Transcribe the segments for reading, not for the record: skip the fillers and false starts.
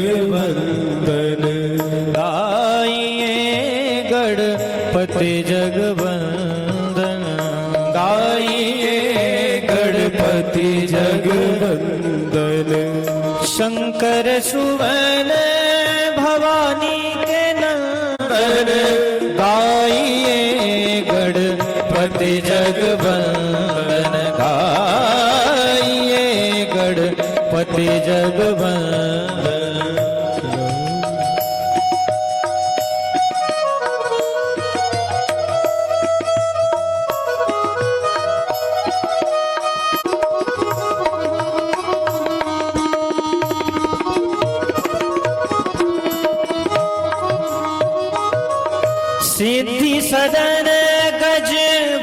वंदन गाइए गणपति जगवंदन, गाइए गणपति जगवंदन। शंकर सुवन भवानी के नंदन, गाइए गणपति जगवंदन, गाइए गणपति जगवंदन। सिद्धि सदन गज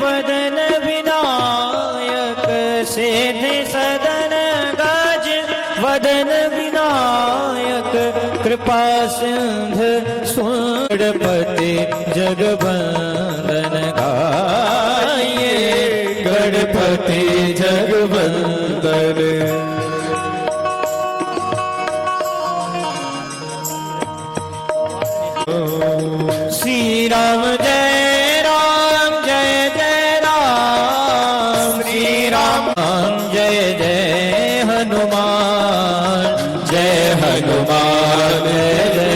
वदन विनायक, सिद्धि सदन गज वदन विनायक। कृपा सिंधु गणपति जगवंदन, गाइए गणपति जगवंदन। श्री राम जय राम जय जय राम, श्री राम जय जय हनुमान, जय हनुमान जय जय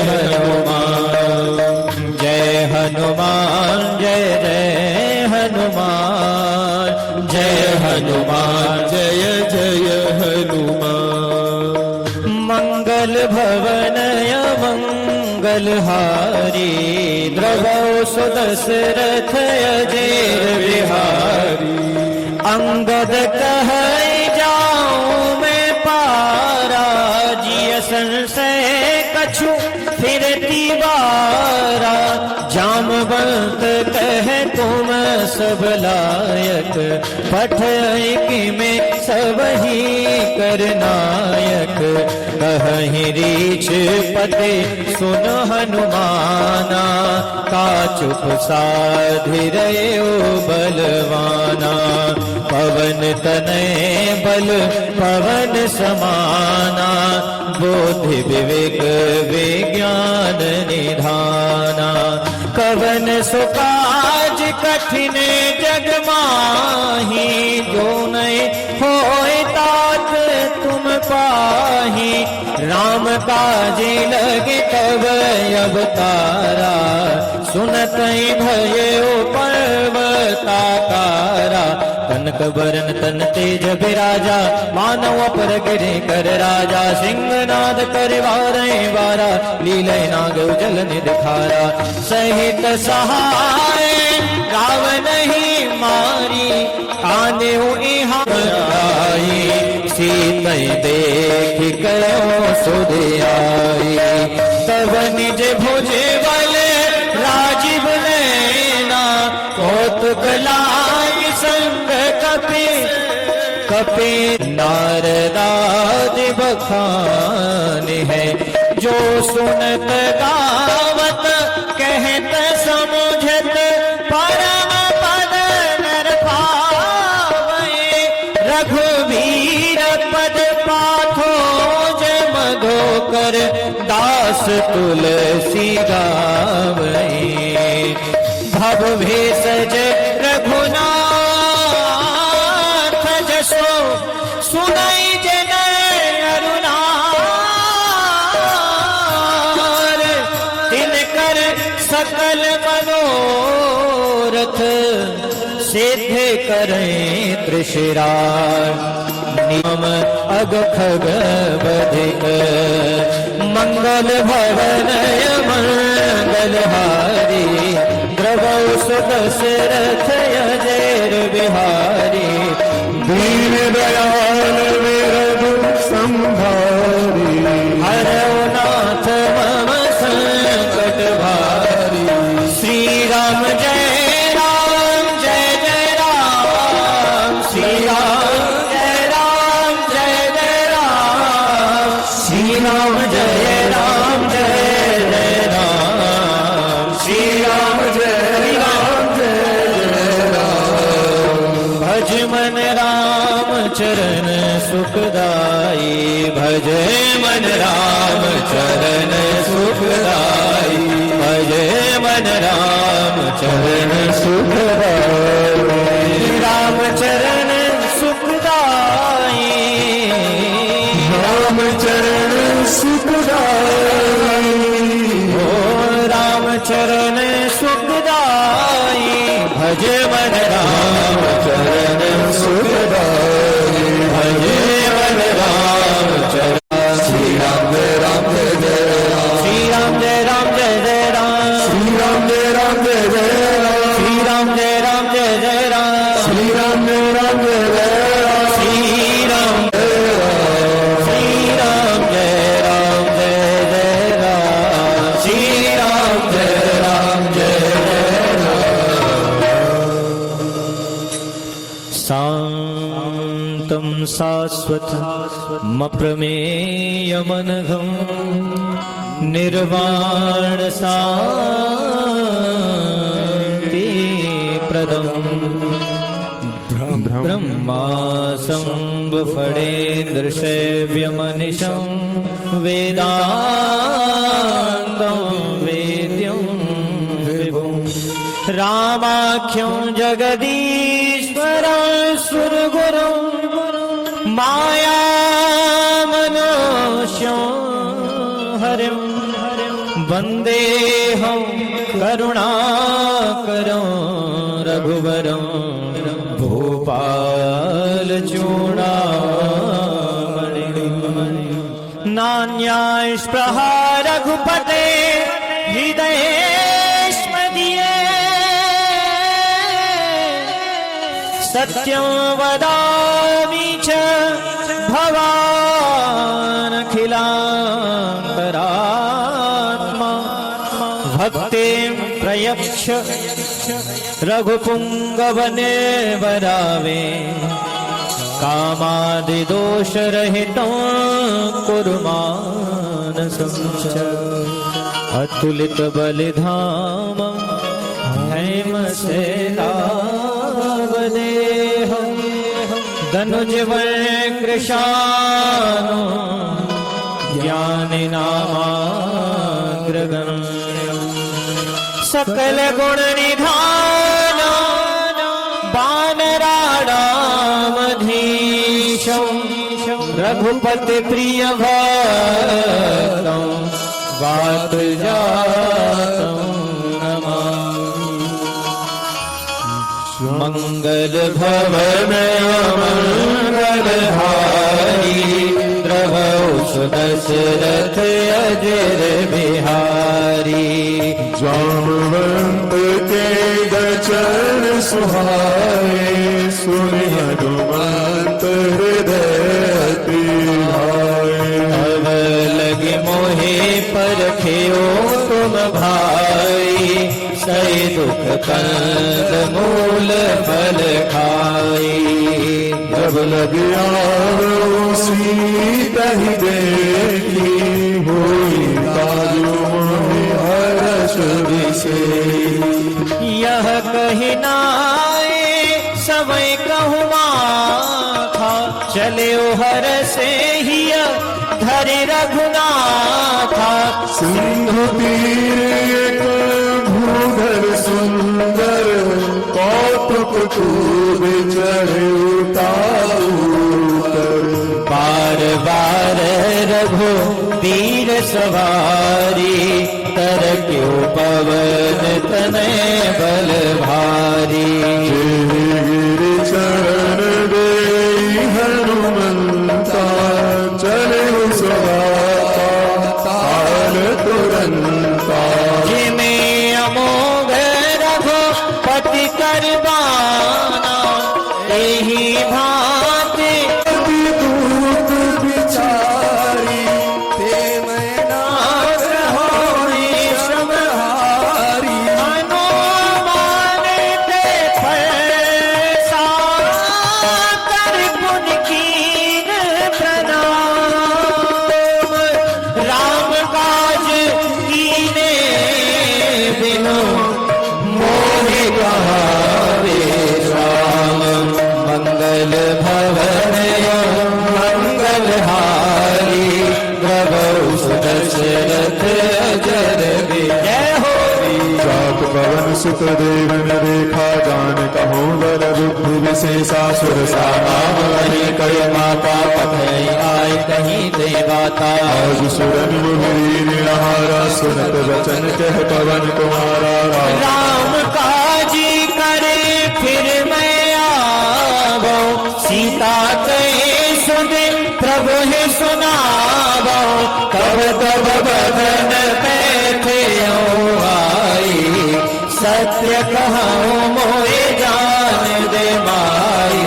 हनुमान, जय हनुमान जय जय हनुमान, जय हनुमान जय जय हनुमान। मंगल भवन मंगलहारी, द्रवौ सुदशरथ अजेर बिहारी। अंगद कहै जाऊं मैं पारा, जिय संशय कछु फिरती बारा। जामवंत कह तुम सब लायक, पठै कि में सब ही करनायक। कहीं रीछ पते सुन हनुमाना, का चुप साधि रयो बलवाना। पवन तनय बल पवन समाना, बुद्धि विवेक विज्ञान निधाना। कवन सुकाज कठिन जग माही, जो नहीं होए तात तुम पाही। राम काजे लगे तब अवतारा, सुनतई भयो पर्वताकारा। कनक बरन तन तेज बिराजा, मानव पर गिरे कर राजा। सिंहनाद करवारे वारा, लीलय नाग जल निधारा। सहित सहाय रावण ही मारी, आने यहाँ आई। सीतई देख कयो सुध आई, तब निज भुजे बल राजीव नैना। कौतुक लाग संग कपि कपि, नारदादि बखान है। जो सुनत गावत कहत समुझत, परम पद नर पावै। रघुवीर पद पाथो जमगो कर, दास तुलसी गावै। भव भेषज रघुनाथ जसो, सुनई जन अरुणार। तिनकर सकल मनोरथ, सिद्ध करें त्रिशिरार। नियम अग खग बधिक, मंगल भवन मंगलहारी। द्रवौ सुदशरथ अजेर बिहारी। दीन दयाल विरधु संभारी, हरौ नाथ मम संकट भारी। श्री राम जय राम जय जय राम, श्री राम जय राम जय जय राम। श्री राम जय राम जय जय राम, श्री राम जय राम जय जय राम। भज मन राम चरण सुखदाई, भजे मन राम चरण सुखदाई, भजे मन राम चरण सुखदाई, राम चरण सुखदाई, राम चरण सुखदाई, ओ राम चरण सुखदाई, भजे मन राम चरण सुखदाई, भजे मन राम चरण। श्री राम जय राम जय जय राम, श्री राम जय राम जय जय राम, श्री राम जय राम जय जय राम, श्री राम जय राम जय जय राम, श्री राम जय राम जय जय राम, श्री राम जय राम, श्री राम जय राम जय जय राम, श्री राम जय राम जय जय। शान्तं शाश्वतमप्रमेयमनघं निर्वाणशान्तिप्रदम् ब्रह्मासंबफलेन्द्रसेव्यमनिशं वेदान्तं वेद्यं विभुं रामाख्यं जगदीश्वरं सुरगुरुं मायामनुष्यं हरिं वन्देऽहं करुणाकरं रघुवरं भूपालचूडामणिं नान्यास्पृहा रघुपते हृदयेष्मदीये सत्यं वदामि च भवानखिलान्तरात्मा भक्तिं प्रयच्छ रघुपुङ्गवने वरावे कामादिदोषरहितं कुरु मानसं च अतुलितबलिधामं हेमशैलावदेहं धनुजवैकृशानो ज्ञानिनामाग्रगण्यं सकल गुण निधान वानराणामधीशं रघुपति प्रिय भक्तं वातजातं नमामि। मंगल भवन मंगलहारी द्रवौ सुदशरथ अजर बिहारी जामवंत के दचन सुहाए सुनि हनुमंत हृदय अति भाए अब लगे मोहे परखियो तुम भाई सही दुख कंद मूल फल खाई जब लगे आरो सीता ही देखी हुई ताजु मोहि हर्ष विशेष यह कही नाए समय कहूँ माथा चले हर से ही धरि रघुनाथा सिंधु तीर एक भूधर सुंदर कौतुक खूब चढ़े उतार बार बार रघु वीर सवारी तर क्यों पवन तनय बल भारी गिर चरण दे हनुमंता चले ताल तुरंता जिमें अमोघ रघुपति करबाना यही भांति दूत बिचारी ते मैं नाथ होई श्रमहारी हनुमान ते सुत देव न देखा जान कहो बल बुद्धि विशेषा सुर साम हरि कय माता पथई आय कहीं देवाता आज सुरन मुनि निहारा सुनत वचन कह पवन कुमारा राम काजी करे फिर मैं आवो सीता कहे सुदिन प्रभु है सुनावो कब कब बदन बैठे आई सत्य कहूँ मोए जान दे माई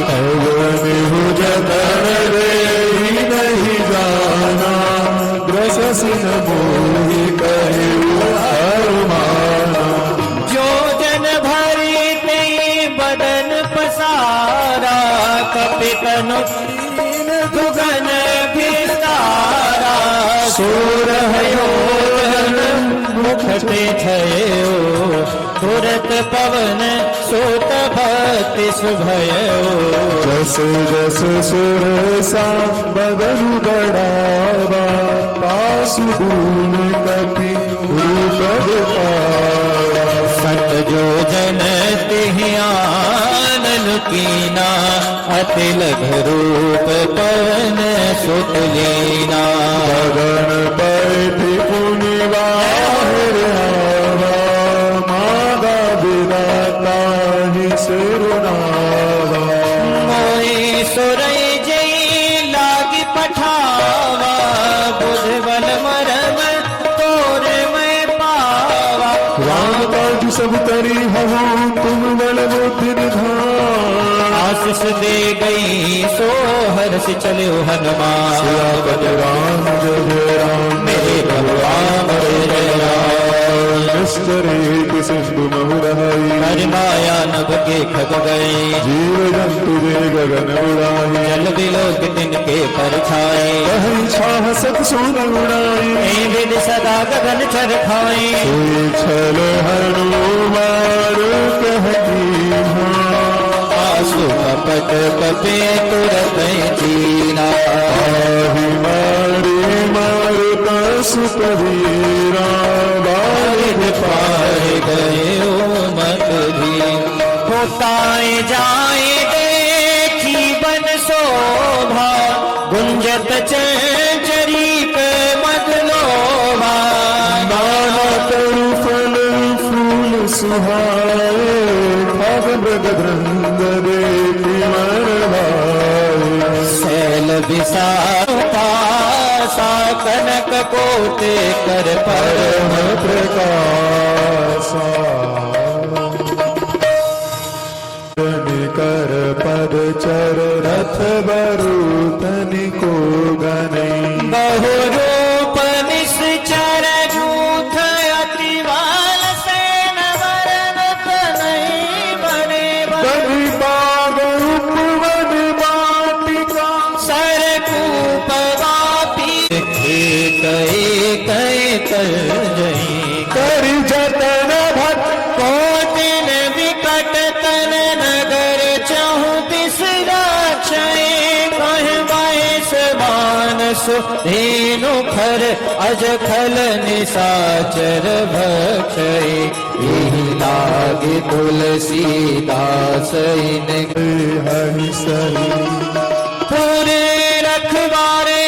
हो जतन रे नहीं जाना ग्रस न मोहि कहे माना जो जन भरी ते बदन पसारा कपि कनु दुगन विस्तारा सोर हयो मुख ते थयो तुरत पवन सोत भक्ति सुभयो जस जस सुर सा बदन बढ़ावा पासु गुण कपि रूप पावा सत जो जन तिहि आनन कीना अति लघु रूप पवन सुत लीना गगन बैठि पुनि बाहिर आवा मागा विदाता ही सिरुनावा मोहि सुरई जई लागी पठावा बुध बल मरम तोर मैं पावा राम काज सब तरी हवो तुम बल बुद्धि निधान आशीष दे गई सो हर्ष चलो हनुमान सियापत राम जय राम मेरे भगवान जय राम निश्चर एक सिंधु महुरहई हरि माया नभ के खग गए जीव जंतु दे गगन उड़ाई जल बिलोक तिनके परछाए कहीं छाह सत सोन उड़ाई ए विद सदा गगन चर खाए सोई छल हनुमान कहती आसु कपट कपे तुरत जीना आहि मारी मार पशु कबीरा बारिद पार गए ओ मत भी होताए जाए देखी बन शोभा गुंजत चरी पे मत लोभा नाना तरु फल फूल सुहाए खग मृग धृंग देखी मन भाए शैल विशाखा सा कनक कोटे कर परम पर प्रकाशा कर पद चर रथ बरु तनिको गनई बहु रूप निश्चर जूथ अति बाल सेन वरन तनई बड़े कभी बाग उपवन बाटिका सर कूप वापी एक कर जई करि जतन भट को दिन विकट तन नगर चहु बिसरा छय कह बायस मानस धेनु खर अज खल निसाचर भक्षय यही लागे तुलसीदास इन हरि सही पूरे रखवारे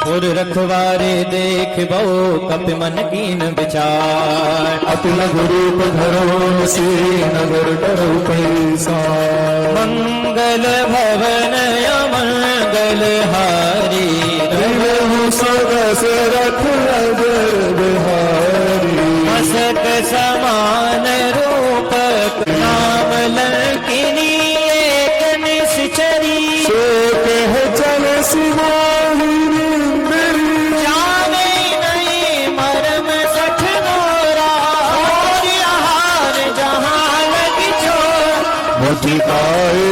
पुर रखवारे देख बहु कपि मन कीन विचार अति लघु रूप धरो से नगर डरो पैसा मंगल भवन अमंगल हारी देहु सदस रथ नगर बिहारी मसक समान रूप नाम लंकिनी एक निश्चरी सो कह चल सिवाहिनी मेरी जाने नहीं मरम सठ नोरा और आहार जहाँ लगी छोर मुठिकाए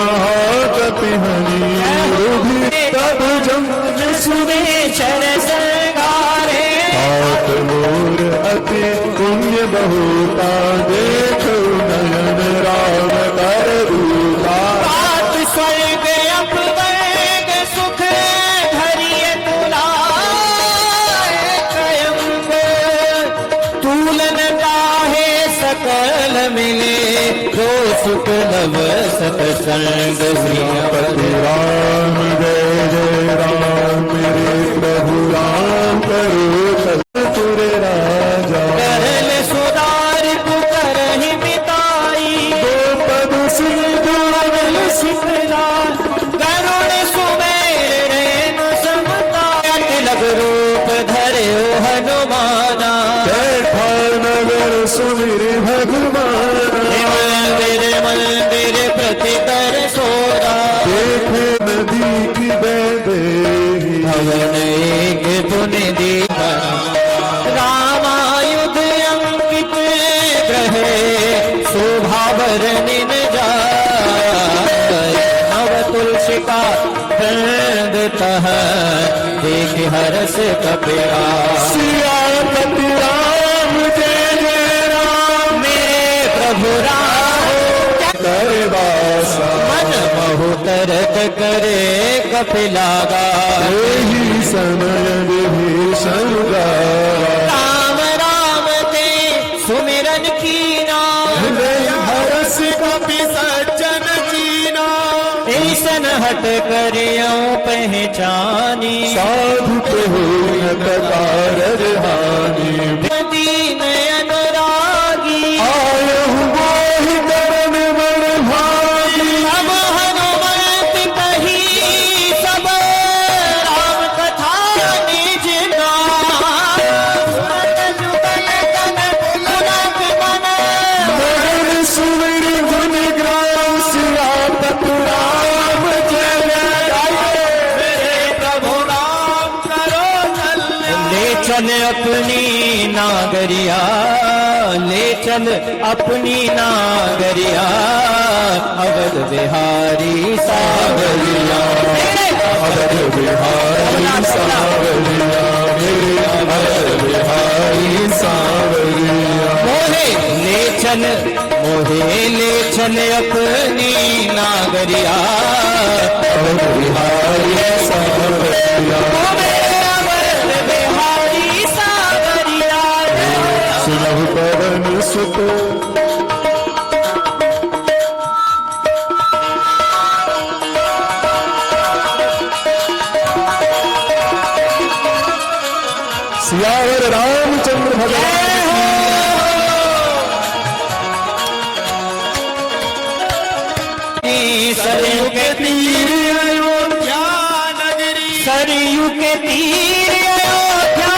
महाकपि हनी रुधि तब जम सुने शर संगारे हाथ मोर अति पुण्य बहुता देख नयन राम कर रूपा बात स्वर्ग अपवर्ग सुख सुख लव सतसंग सियापति राम जय जय राम मेरे प्रभु राम करो कलपुर राजा करल सुधार करहि मिताई पद सिंधु अगल सिखलाल करुण सुमेर रेणु समता तिलक रूप धर्यो हनुमाना बैठा नगर सुमिर भगवान मंदिर मंदिर प्रति कर सोरा देखे नदी की बेदेही भवन एक पुण्य दीपा रामायुध अंकित ग्रहे शोभा बरनिन जाय नव तुलसी का वृंद तह देख हर्ष कपिला सियापति राम जय जय राम मेरे प्रभु राम करे बासा मन महु तरक करे कपिला गाय यही समय विभीषण गाया राम राम ते सुमिरन कीना हृदय हरस कपि सज्जन कीना ऐसन हट करियो पहचानी साधु कहो न कारज हानि दीन अनुरागी आयहु मोहि करन बड़ भागी अब हनुमत कही सब राम कथा निज नाम सुनत जुगल तन पुलक मन मगन सुमिर गुण ग्राम सियापति राम जय जय मेरे प्रभु राम करो ले चल अपनी नागरिया ले चल अपनी नागरिया अवध बिहारी सागरिया अवध बिहारी सावरिया मेरे अवध बिहारी सावरिया मोहे ले चल अपनी नागरिया अवध बिहारी सावरिया अवध बिहारी सागरिया सुनहु पवन सुत सियावर रामचंद्र भगवान सरयू के तीर अयोध्या नगरी सरयू के तीर अयोध्या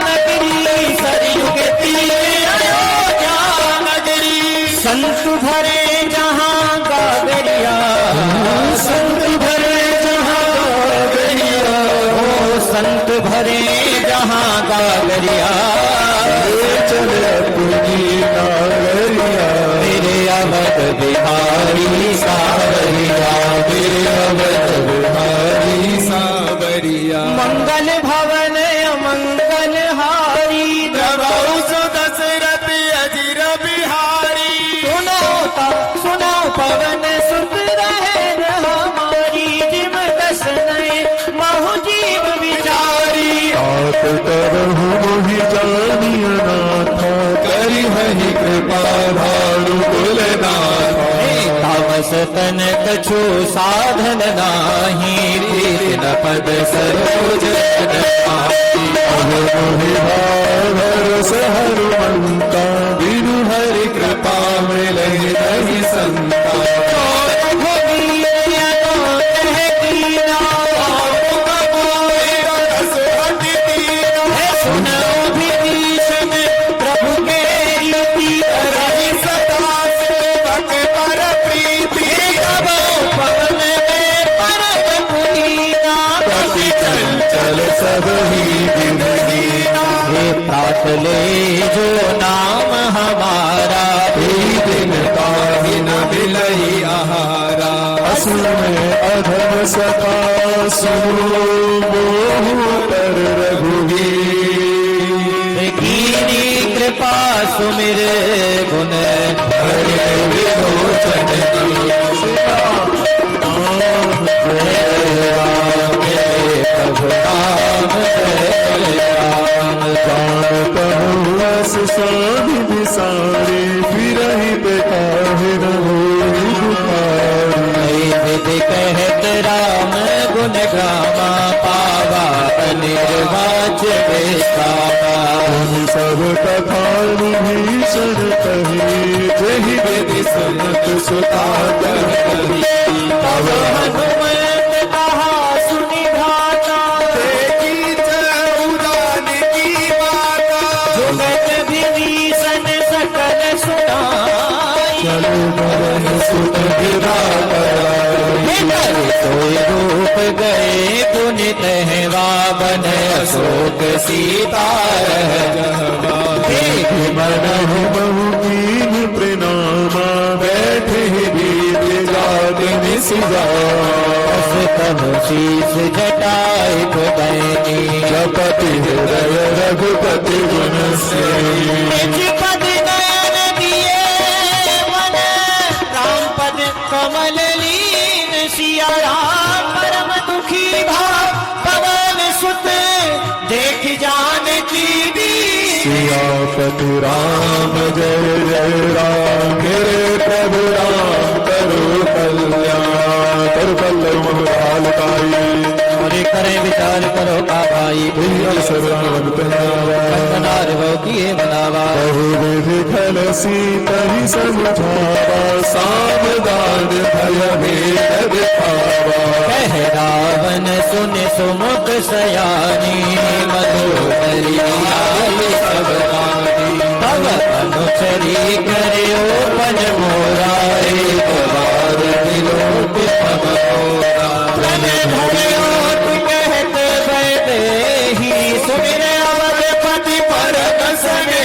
नगरी सरयू के तीर अयोध्या नगरी संत भरे जहाँ गागरिया संत भरे जहाँ गागरिया ओ संत भरे जहाँ गागरिया चले अपनी नागरिया मेरे अवध बिहारी सावरिया मेरे अवध बिहारी सावरिया मंगल भवन मंगल हारी प्रभु दशरथ अजिर बिहारी सुनो पवन सुत रहे हमारी जिम दसनय महु जीव विचारी आप करहु मोहि जानिय नाथा करि हहि कृपा भानु कुलनाथा तामस तन कछु साधन नाही तीर्थ पद सरोज मोहि भावर सहर मंता बिनु हरि कृपा मिलहि नहीं संता प्रभु के चल सब ही प्रात ले जो नाम हमारा दिन ताहि न मिलई आहारा असुर में अधम सपा सुनो मोह पर रघुवीर कीनी कृपा सुमिर गुण हरे विलोचन साधि बिसारी फिर ही पे काहे न होई प्रताप सब कथा विभीषण कही जहि विधि सुनत सुता कही तब हनुमत कहा सुनि भ्राता देखी उड़ान की माता जुगत विभीषण सकल सुनाई चलो मरन सुत गिरा सोई रूप गए पुनित है वावन अशोक सीता देख मन बहु कीन प्रणामा बैठे बीत जातिन सिजा तब शीस जटाई पुदैनी जपति हृदय रघुपति गुण से पद नयन दिए मन राम पद कमल लीन सिया राम परम दुखी भाव पवन सुत देख जानकी दीन सियापति राम जय जय राम मेरे प्रभु राम करो कल्याण कर कल्याण काई मोरे करे विचार करो का भाई अवसर कंगनार वो किए बनावा बहु विधि खल सीता ही समझावा सावधान भय भेद दिखावा कह रावण सुन सुमुख सयानी मधुकरी आए सब रानी तब अनुचरी करो पन मोरा एक बार विलोक तब मोरा तन धर्यो तु कहत बैदे ही सुमिर अवधपति पर कसने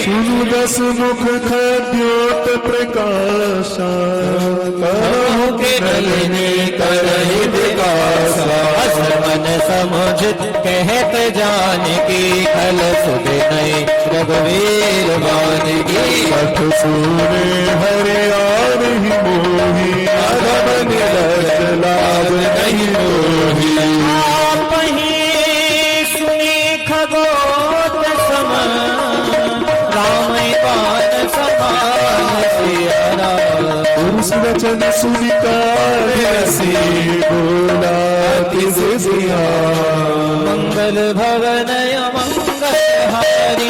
सुनु दस मुख खद्योत प्रकाशा कहु के नलिनी करहि विकासा मन समुझ कहत जान की खल सुध नहीं रघुवीर मान की पठ सुने हरे और ही मोही अधम निरज लाभ नहीं मोही आप ही सुनी खगोत समान राम पान समान सिया पुरुष वचन सुनिकार रसी बोला किस सिया मंगल भवन मंगल हारी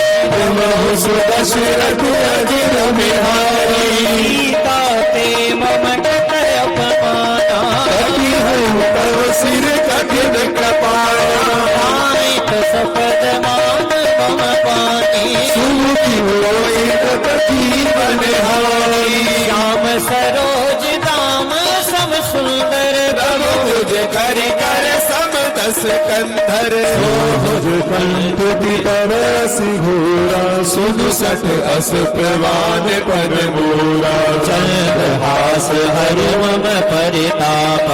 महु सुदशरथ अजिर बिहारी सीता ते मम कटय अपमाना कपि हो तव सिर कठिन कृपाया आयत सपद मान मम पानी सुमुखी होई कपि बनिहारी श्याम सरोज दाम सम सुंदर मुझ कर कर सम दस कंधर मुझ कंठ परसी घोरा सुन सठ अस प्रवान पर मोरा चंद्रहास हरि मम परिताप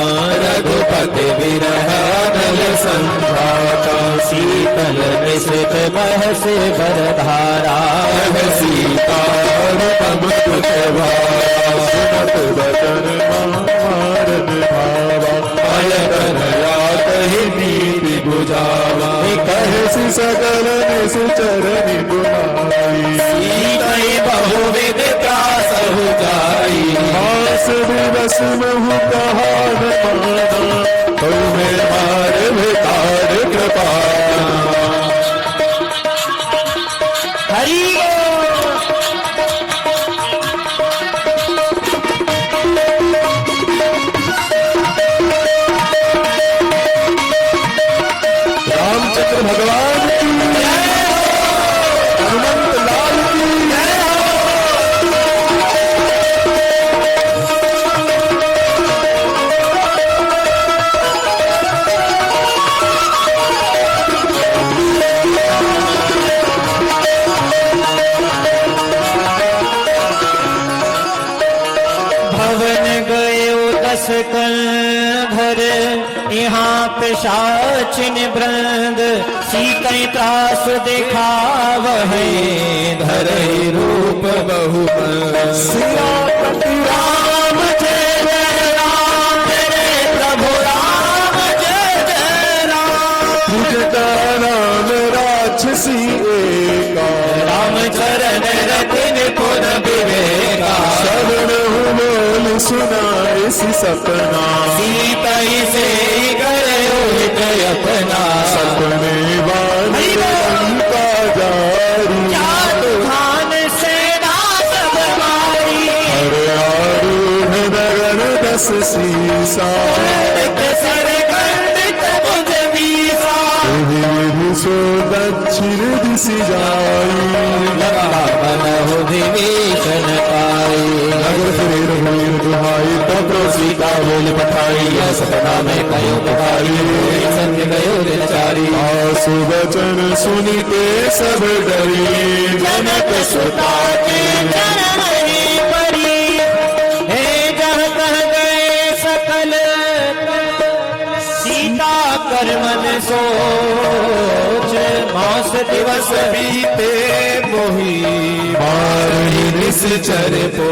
रघुपति विरह नल संघाता शीतल निशित महस बरधारा सीता पम सुनत वचन मारन भावा पय कन्हैया कहि नीति बुझावा कहसी सकल निसुचरन बुलाई सीतई बहुविध त्रासहु जाई मास दिवस महु कहान माना तुम्हें मार भिकार कृपा हरि रामचंद्र भगवान की हनुमंत लाल की भवन गयो दस कंधर यहाँ पिशाचिन वृंद सीकई त्रास दिखाव है धरे रूप बहु सियापति राम जय जय राम मेरे प्रभु राम जय जय राम पूजता राम राक्षसी एका राम चरण रतिन पुन विवेका श्रवण बोल सुनाए सी सपना सीतई से करो हित अपना सपने वाली बस सीसा सर खंडित मुझ मीसा विधि सो दक्षिण दिशि जाई लगा बनहु विभीषण पाई नगर फिरे रघुवीर दुहाई तब सीता बोल पठाई सपना में कयो पुकारी सत्य कयो दिनचारी आसु वचन सुनिते सब डरी जनक सुता के चरण ही परी हे जह कह गए सकल सीता कर मन सोच मास दिवस बीते मोही मारहि निश्चर पो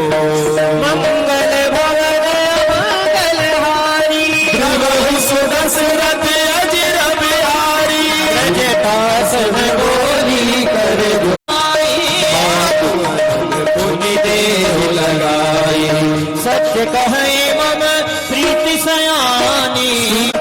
मंगल भवन मंगल हारी प्रभु सुदशरथ अजर बिहारी रजता सब बोली कर पुण्य देह लगाई सत्य कहे मम प्रीति सयानी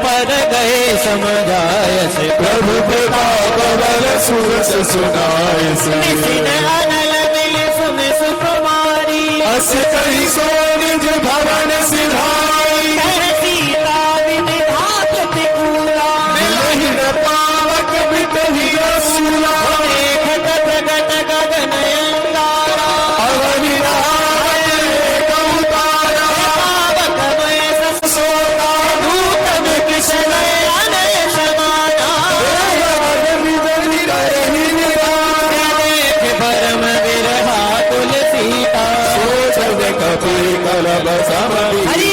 पर गए समझाय से प्रभु कृपा कवल सुरस सुनाय निशिन अनल मिल सुन सुकुमारी अस कही सो निज भवन सिधाई कह सीता विधि घात प्रतिकूला मिलहि न पावक बिटहि असुरा देख गगन गगन अंगारा अवनि राय कौतारा पावक मय सस सोता भूतम कृष्ण अनय समाना विदनि रहि निराय देख परम विरहा तुलसीता सोच कपि कलभ समि हरि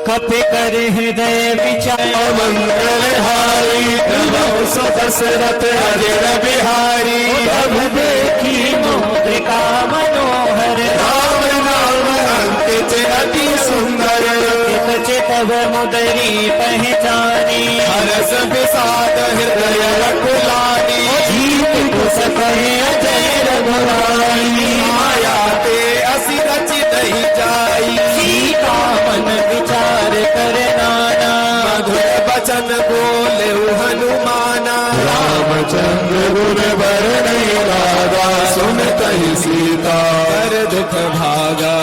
कपि कर हृदय विचार मंगल हारी प्रभु सुदशरथ अजर बिहारी प्रभु देखी मुद्रिका मनोहर राम नाम अंकित अति सुंदर चितव मुदरी पहचानी हरस विषाद हृदय रघुलानी जीत कुश कहे अजय रघुराई माया ते असी रचित ही जाई सीता मन विचार कर नाना मधुर वचन बोले हनुमाना रामचंद्र गुर बर नहीं लागा सुनत ही सीता कर दुख भागा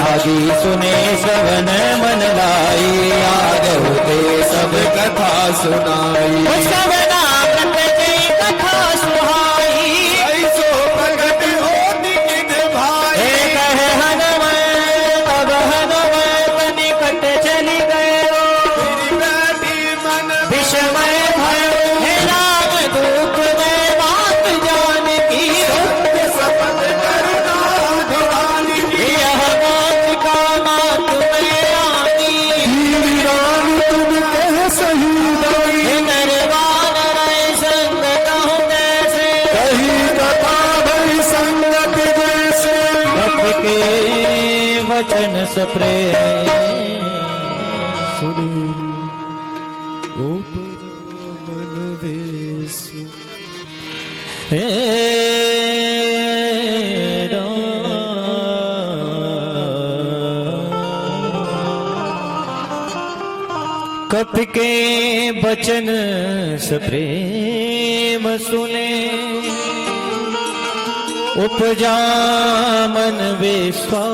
लागी सुने श्रवण मन लाई आगो ते सब कथा सुनाई श्रवणा प्रकट कथा सुहाई ऐसो प्रगट होती निज भाई हे कहे हनुमान तब हनुमान निकट चली गयो बैठी मन विषमय भयो हे राम दूत में बात जान की सपन करना भवानी यह बात का मात में आनी राम तुम कह सही दाई हे दरबार रहे संग कहूँ कैसे कही कथा भई संगत जैसे रब के वचन सप्रेम सुनी गोपन मन वेसु हे कप के बचन सप्रेम सुने उपजा मन विश्वास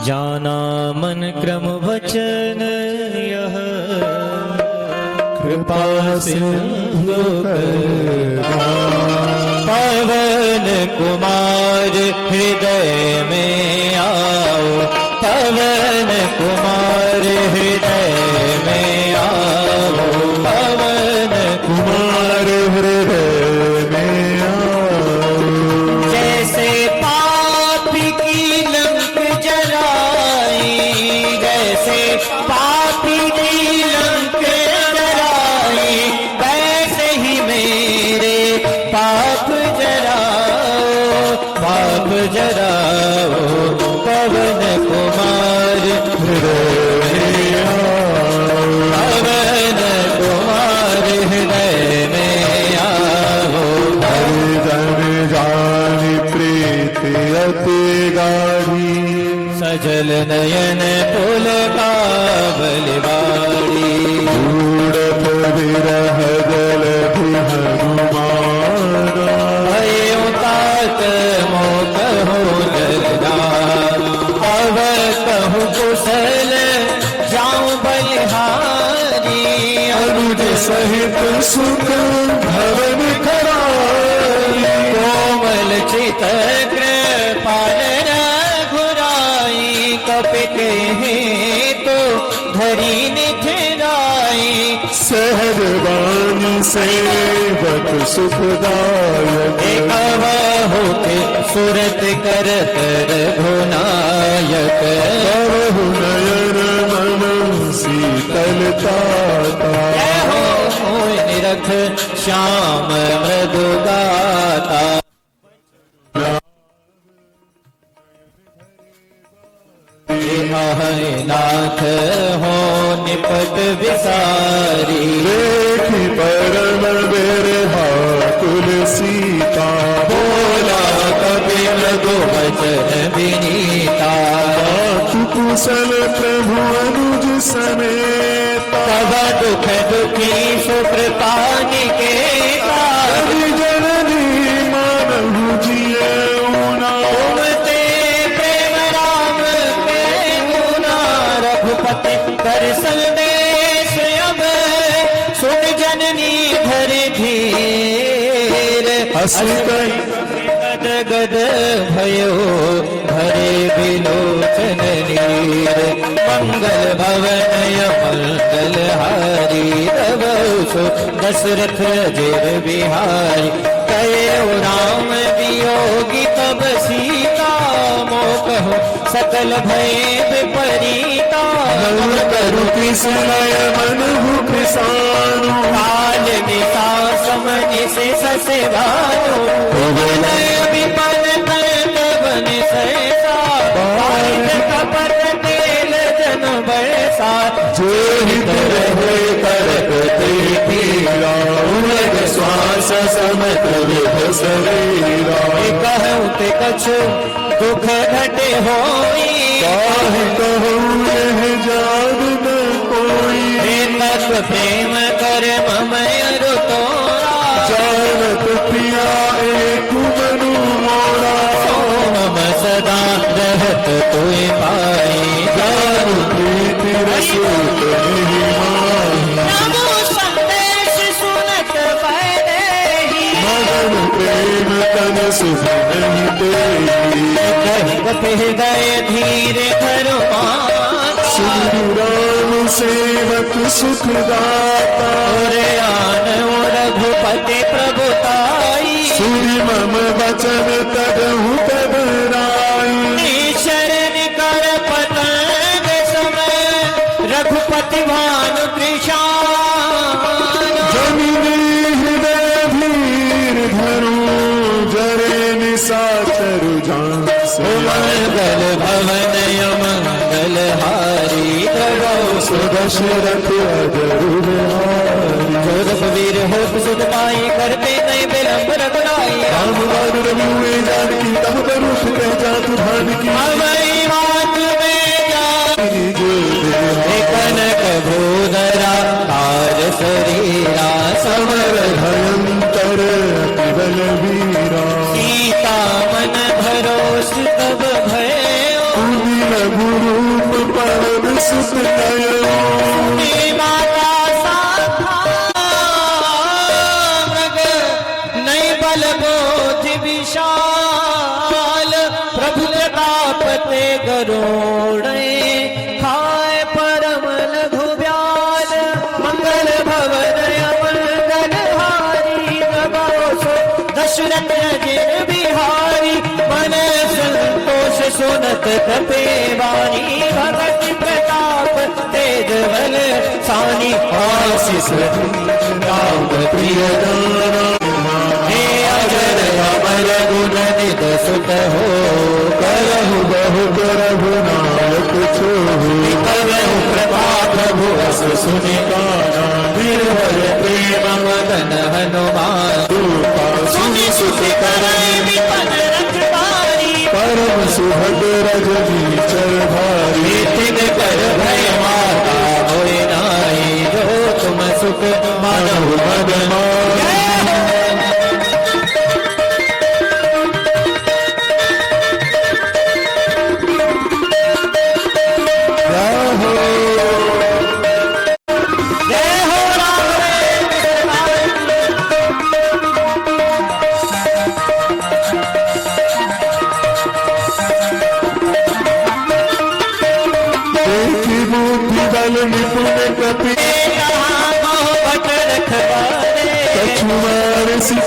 जाना मन क्रम वचन यह कृपा सिंधु पवन कुमार हृदय में आओ पवन कुमार हृदय में आओ पवन कुमार हृदय में आओ जैसे पापी की लंक जलाई जैसे पापी की लंक जलाई वैसे ही मेरे पाप जराओ अजल नयन पुल का बलिवाड़ी उड़त विरह जल भी हनुमाना भयो तात मोक हो जलदा अब कहूँ कुशल जाऊं बलिहारी अनुज सहित सुख भवन कराई कोमल चित कृपाल रघुराई कपित हेतु धरी निठराई सहजवानी सेवक सुखदायक अवहु के सुरत करत रघुनायक करहु नयन मन शीतलता जय हो निरख श्याम मृदु गाता नाथ हो निपट विसारी देखी परम बिरहा तुलसीता बोला कपि मृदु वचन विनीता कुशल प्रभु अनुज समेता तब दुख दुखी सुकृपा निकेता जननी मानहु जिये उना तुमते प्रेम राम के गुना रघुपति कर संदेश अब सुन जननी धर धीर हंसी गद गद भयो भरे बिलोचन नीर मंगल भवन मंगल हारी तब सो दशरथ जिर बिहारी कयो राम वियोगी तब सीता मोकहो सकल भय विपरीता मन करु कृष्णय मनहु कृसानु काल निशा समनि से ससेवानो विनय विपन करत बन सहसा बारित कपट तेल जन बरसा जो हित रहे करत तेरा उलग श्वास समत विध शरीरा कहूँ ते कछु दुख घटे होई काहे कहूँ यह जाग न कोई तत्व प्रेम कर मम अरु तोरा जानत पिया एक मनु मोरा मम सदा रहत तुय पाई जानु प्रीति रसूल नहीं माही नमो संदेश सुनत पैदेही मगन प्रेम तन सुख नहीं तेरी हृदय धीरे धरो श्री राम सेवक सुखदाता आन रघुपति प्रभुताई सुनि मम वचन तदहु तब राई शरण कर पतंग समय रघुपति भानु कृषाण जमिनी हृदय धीर धरू जरे निशाचरु जान मंगल भवन मंगल हारी प्रभु सुदशरथ अजरु बिहारी रघुवीर होत सुत पाई करते नहीं विलंब रघुराई राम बाण रघुवे जानकी तब बरूप कह जातु भान की अवई मात में जा जो देहा कनक भूधरा तार शरीरा समर भयंकर अतिबल वीरा सीता मन भरोस तब भयो उनि रघुरूप परम सुख नयो माता साधा मृग नहीं बल बोध विशाल प्रभु प्रताप ते गरुड़े खाए परम लघु ब्याल मंगल भवन मंगल हारी प्रभु दशरथ जिन बिहारी मन संतोष सुनत कपे वाणी भगत प्रताप तेज बल सानी आशीष राम प्रिय दाना हे अजर अमर गुण निध सुत हो करहु बहु करहु नायक छोहु करहु कृपा प्रभु अस सुनि काना निर्भर प्रेम मदन हनुमान दूपा सुनि सुति करे विपन रखवारी परम सुभग रजनी चर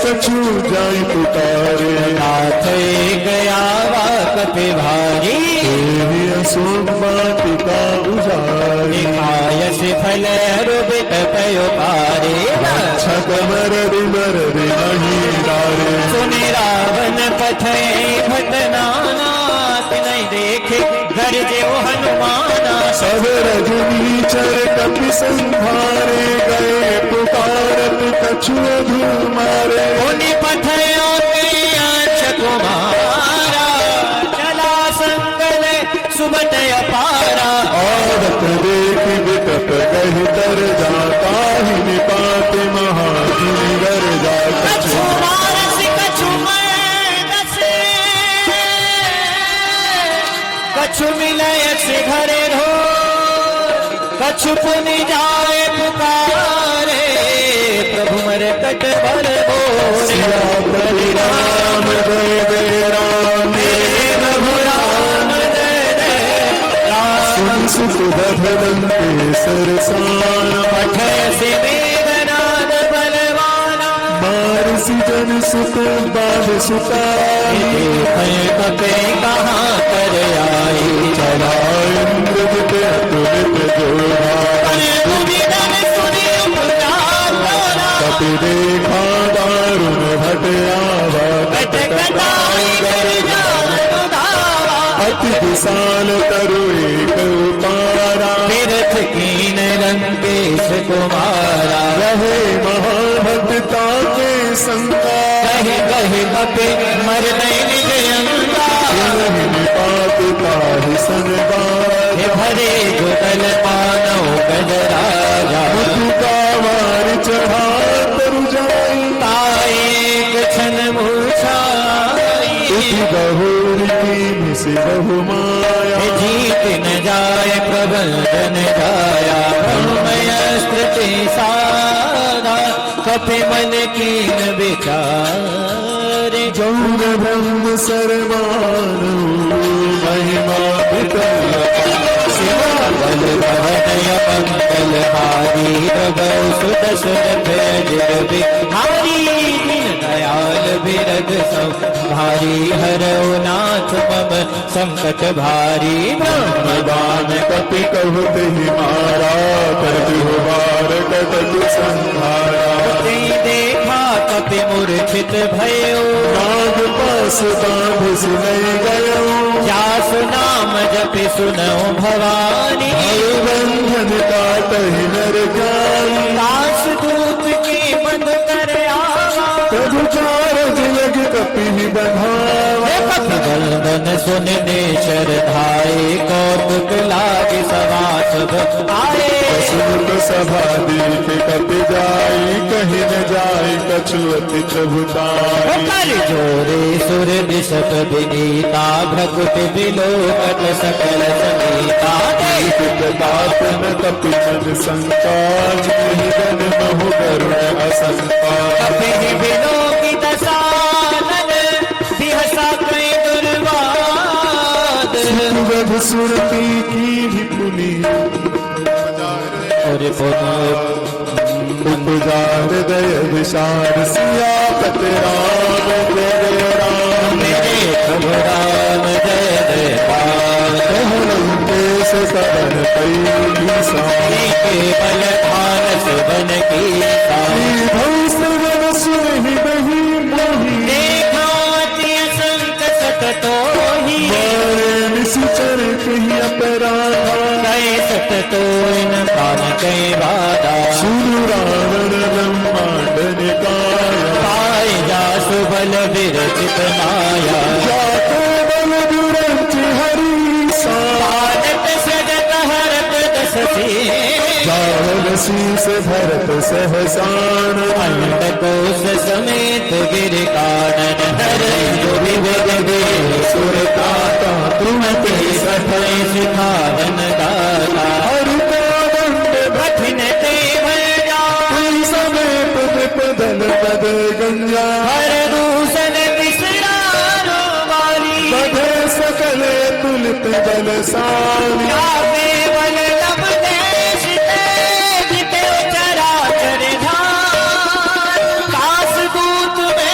कछु जाई पुकारे नाथ गया वा कपि भारी देवी अशोक वाटिका उजारी आयस फल रुबित पयो पारे छकमर रिमर नहीं डारे सुनि रावण पथे भटनाना नहीं देखे घर जो हनुमाना सब रजनी चर कपि संभारे गए पुकारत कछु मारे उनि पथयों के आँच कुमारा चला संगल सुबत अपारा औरत देख विकट कही तर जाता ही निपात महाजुनि गर जाता कछु मारस कछु मरदस कछु मिलयस घरे ढो कछु पुनि जाए पुकारे प्रभु मर कट बर बोले सियापति राम जय जय राम प्रभु राम जय जय राम सुत बधन केसर साना पठ से वेदनाद बलवाना मारसी जन सुत बाध सुताई कपे कहाँ कर आई चला इंद्र अतुलित जोड़ा कपि देखा दारुण भटयावा अति विशाल तरु एक उतारा तीर्थ कीन लंकेश कुमारा रहे महाभक्ता के संका कहे कहे कपे मर निज अंगा निपात ताहि संगार हे भरे जुगल मानव गजराजा का वार चढ़ा तरु जाई ताए क्षण मूर्छाई उति बहुरी मिसि बहु माया जीत न जाए प्रबंधन जाया ब्रह्मय स्तुति सारा कपि मन कीन विचारे जौन ब्रह्म सरमान महिमा विकल बल भवनय मंगल हारी प्रभु सुत सुत जय हारी दीन दयाल बिरद सब भारी हरौ नाथ मम संकट भारी ब्रह्मदान कपि कहत ही मारा करजु बार कटक संहारा देखा कपि मूर्छित भयो नाग पास बांध सुनई गयो जास नाम जपि सुनौ भवानी बंधन काटहि नर जाई दास दूत की बंद कर आवा तब चारज लग कपि बंधावा बंधन सुन नेशर धाये कौतुक लागे सभा सब आए सुत सभा दीप कपि जाई कहीं न जाई कछु अति प्रभुताई कर जोरे सुर दिशत विनीता भ्रकुट विलोकत सकल समीता दातन कपि मन संकाज निधन महु करुण असंका कपि विलोकी दसानन बिहसा कई दुर्वाद सुगध सुरती की विपुली और उपजार दय विशाल सियापत राम जय जय राम मेरे प्रभु राम जय जय लंकेश सवन कई साई के बल धान सुबन की भवन सुहि बही मोही देखो अति असंत सत तो ही निश्चर कही अपराधा गए सत तो इन प्राण कई वादा सुनु रावण ब्रह्मांड निकाया पाए जा सुबल विरचित माया जाते बल दुरंत हरि सा पादत सजत हरत दस जावल शीस भरत सहसान अंत कोश समेत गिर कानन हर जो विवेक वीर सुर काता तुमते सफल सिखावन दाता हर का दंड कठिन ते भया समेत विपदन पद गंजा हर दूषण विसरारो वाली बधे सकले तुलित बलशाली केवल लब देश ते जिते चराचर धाम काश दूत में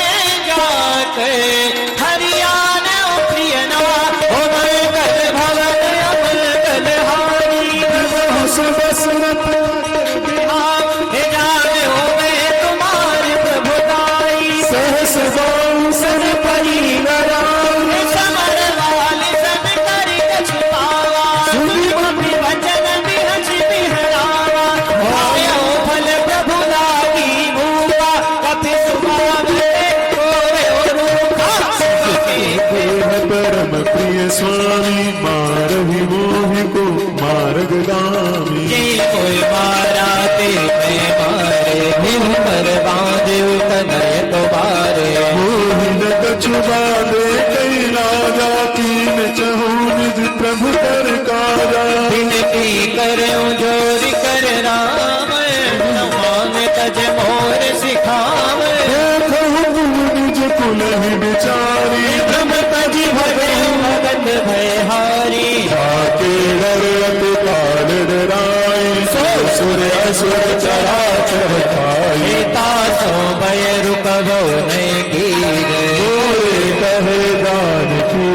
वही मोहि को मार्गगामी जे कोई मारा ते मैं मारे निम पर बांधे तनय तो बारे मोहि न कछु बाधे कई लाजा कीन चहु निज प्रभु कर काजा विनती करूं जोर कर राम मान तज मोर सिखावे देखहु निज कुल ही बिचारी ब्रह्म तज भगे भगत भयहारी आके डरत काल डराई सो सुर असुर चराचर खाई तासो भय रुकबो नहीं कीरे मोरे कहे दान की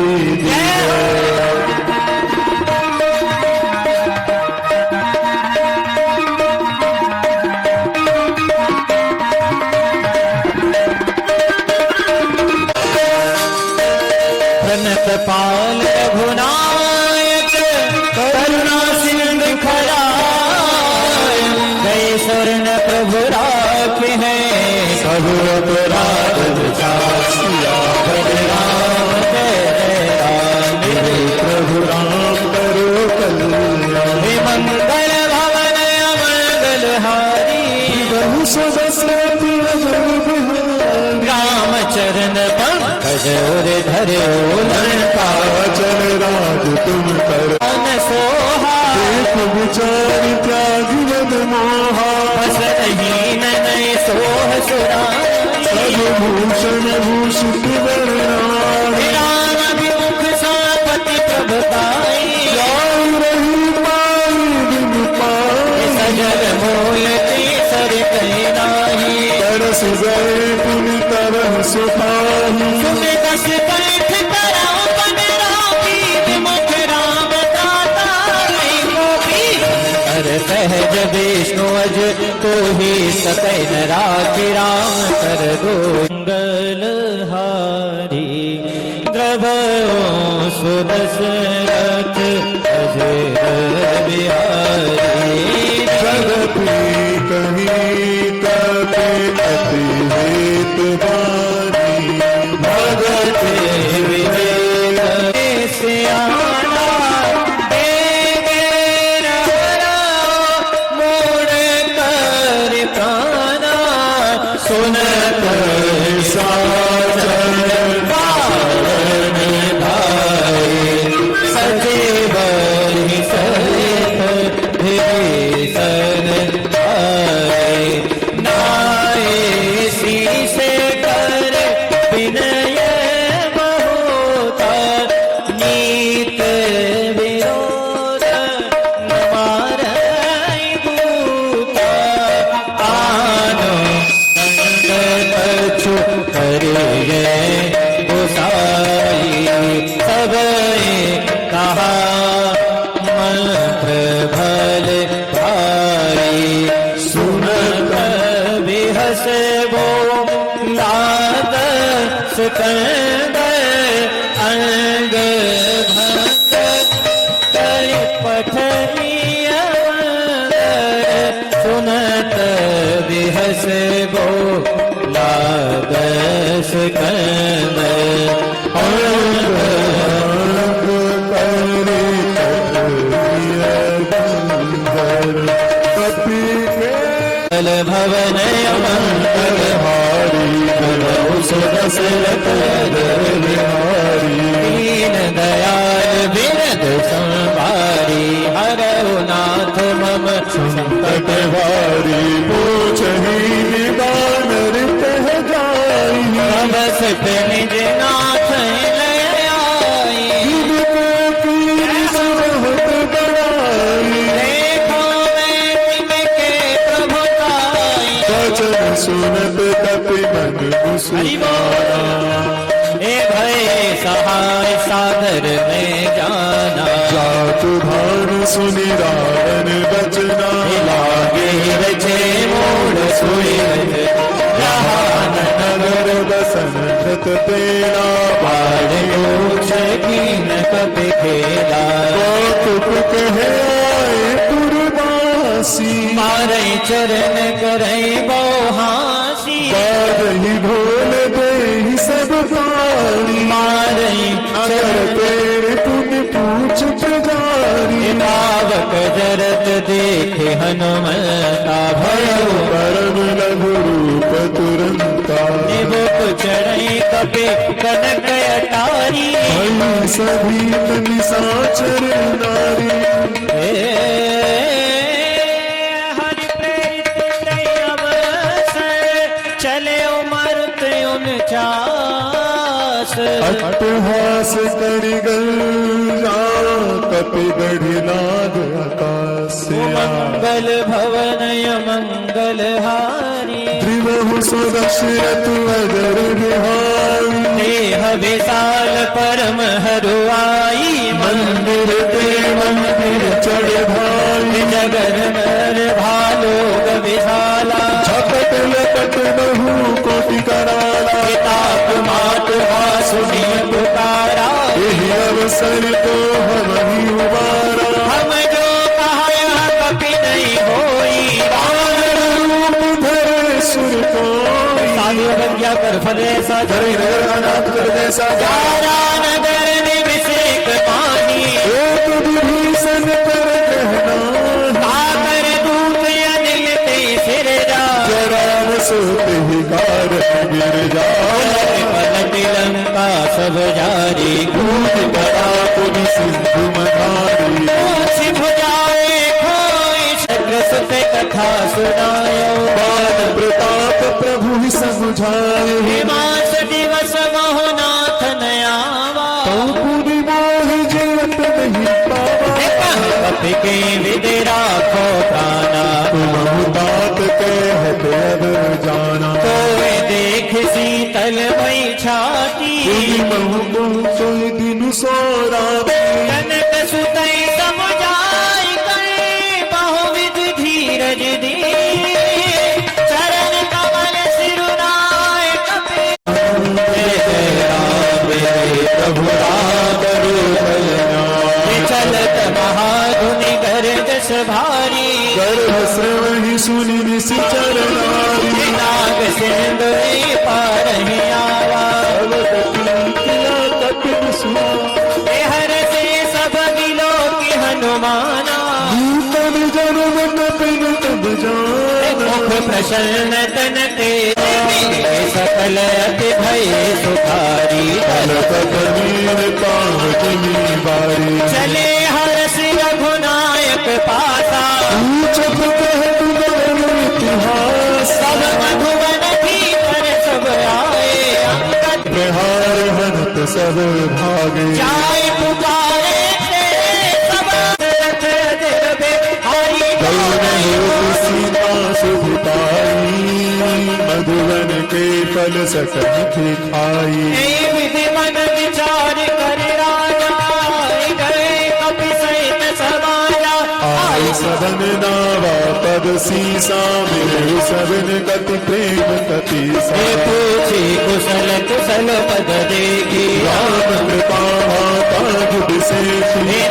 प्रणत पाल रघुनायक करुणा सिंधु खराय गए स्वर्ण प्रभु राखे हैं सब अपराध सासिया राम जय राम हे प्रभु राम करो कल्याण हे मंगल भवन अमंगल हारी बहु सदस्य राम चरण पंकज और धरे लंका वचन राज तुम कर सोहा देख विचार त्याग मद मोहा बस नहीं नय सोह सुराई सब भूषण भूषित वर्णान राम अभिमुख सापति प्रभुताई जाऊ रही पाई बिन पाई सजल मूल सर कही नाही तरस गए पुनि तरह सुपाही सुन दस कंठ कराओ पन रामी विमुख राम दाता नहीं मोही कर सहज विष्णु अज तो ही सकय न राखी राम कर दो मंगल हारी द्रभयो सुदशरथ अजय बिहारी जगति कहीं तपे अति हेत बानी भगत विवेक सियाना देगे रहरा मोड़ कर प्राणा सुनत साचन पावन भाई सजीव ही सहित भीषण भाई नाये शीश कर विनय बहुता नीत विरोध न मारई दूता आनो संग कछु करिए गोसाई सब कहा मंत्र भल भाई सुनत बिहस वो लाद सुकंद अंग भंग कर पठनिय सुनत बिहस वो लाद सुकंद कल भवन अमंगल हारी दशरथ दीन दयाल बिरद संभारी हरहु नाथ मम संकट वारी पूछही निदान तह जाई बस पे निज नाथ ले आई देखो मैं तिनके प्रभुताई वचन सुनत कपि मन मुस्कुराया ए भय सहाय सागर में जाना जातु भान सुनि रावण बचना लागे रचे मोड़ सुई नगर बसन कृत तेरा बाढ़ कीन कपि खेला कौतुक कहे आए पुरवासी मारई चरण करई बहुहासी बादही ढोल दे सब पानी मारई अगर तेरे पुण्य पूछ प्रजा दुआरी पावक जरत देखे हनुमता भयो परम लघु रूप तुरंता निबुक चढ़ई कपे कनक अटारी भई सभी निशाचर नारी हरि प्रेरित तै अवसर चले उमरत 49 अट्टहास करिगल जा कपि गढ़ि नाग आकाशया मंगल भवन मंगल हारी त्रिवहु सुदशरथ अजर बिहारी देह विशाल परम हरुआई मंदिर ते मंदिर चढ़ भाई जगन मर भालोग विशाला झपट लपट बहु कोटि कराला ताप मात वासुनी पुकारा यही अवसर तो हम ही उबारा हम जो कहा यहाँ कभी नहीं होई रूप धरे सुर कोई साधु बंध्या कर फले सा धरे नगर अनाथ कर जैसा जारा नगर निभिषेक पानी एक विभीषण पर कहना सागर दूत अनिल ते सिर जा जरा सोते ही कार गिर जा पलट लंका सब जारी कूद पड़ा पुनि सिंधु मधारी सिंह जाए खोई शक्र सुत कथा सुनायो बाण प्रताप प्रभु ही समझाए हिमास दिवस मोहनाथ नयावा पुनि मोह जीवत नहीं पावा कपि के विदि राखो प्राणा तुम तात कहत अब जाना कोई देख शीतल भई छाती महु सोई दिन सोरा कनक सुतई समुझाई कर बहुविध धीरज दी चरण कमल सिरुनाय कपे प्रभु राम चलत महाधुनि गरजस भारी गर्भ श्रवहि सुनि निश्चर नारी नाग सिंधु पार ही आवा कपिन सुना हर से सब गिलो की हनुमाना तब जन्म कपिन तब जाना मुख प्रसन्न तन के सकल अति भय सुखारी कपनीर पावनी बारी चले हर्ष रघुनायक पासा चप कहत बरन इतिहास सब मधुवन भीतर सब आए अंगद बिहार हनत सब भागे जाय पुकारे तेरे सब रथ देवे हरि सीता सुभिताई मधुवन के फल सकल खाई विधि मन विचार कर राजा गए कपि सहित समाया आई सदन नावा पद सीसा मेरे सबन गति प्रेम कति सा पूछे कुशल कुशल पद देखी राम कृपा गुड से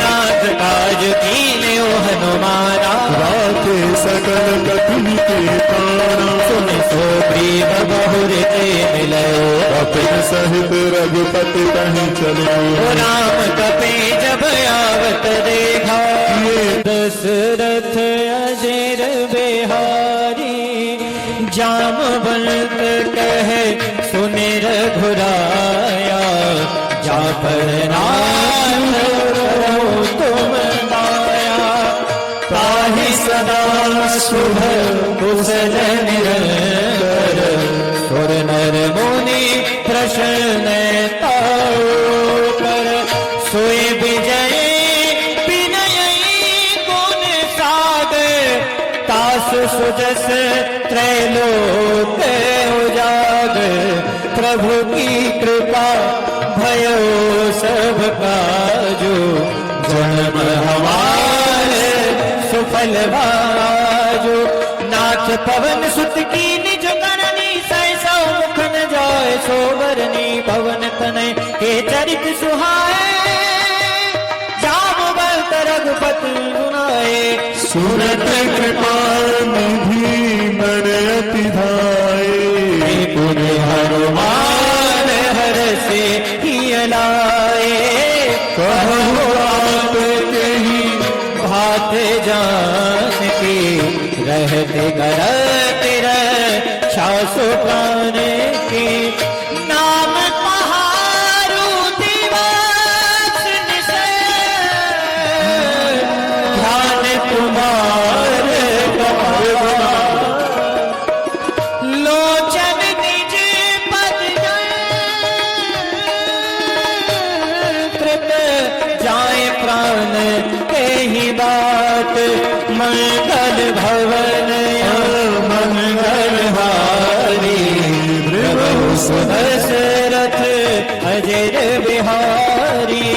नाथ काज कीने ओ हनुमाना राखे सकल कथि के प्राणा सुन सो प्रिय बहुर ते मिलयो अपन सहित रघुपति कहीं चले ओ राम कपे जब आवत देखा दशरथ अजर बिहारी जामवंत कहे सुने रघुराया जा पर नाम करो तुम दाया ताहि सदा शुभ कुशल निरंतर सुर नर मुनि प्रसन्न कर सोए विजय विनय गुण सागर तास सुजस त्रैलोक उजागर प्रभु की कृपा भयो सब काजो जन्म हमारे सुफल बाजो नाथ पवन सुत की निज करनी सहसा मुख न जाय सोबरनी पवन तनय के चरित सुहाए जामवंत रघुपति सुनाए सुरत कृपा निधि मन अति धाये पुन हनुमान हर से ही लाए कहो आप के ही बात जान की रहते करते रक्षा सुखान की नाम पहाड़ू दिवस निसे ध्यान तुम्हारे लोचन निज पद कृत जाए प्राण के ही बात मंगल भवन मंगल हारी दशरथ अजर बिहारी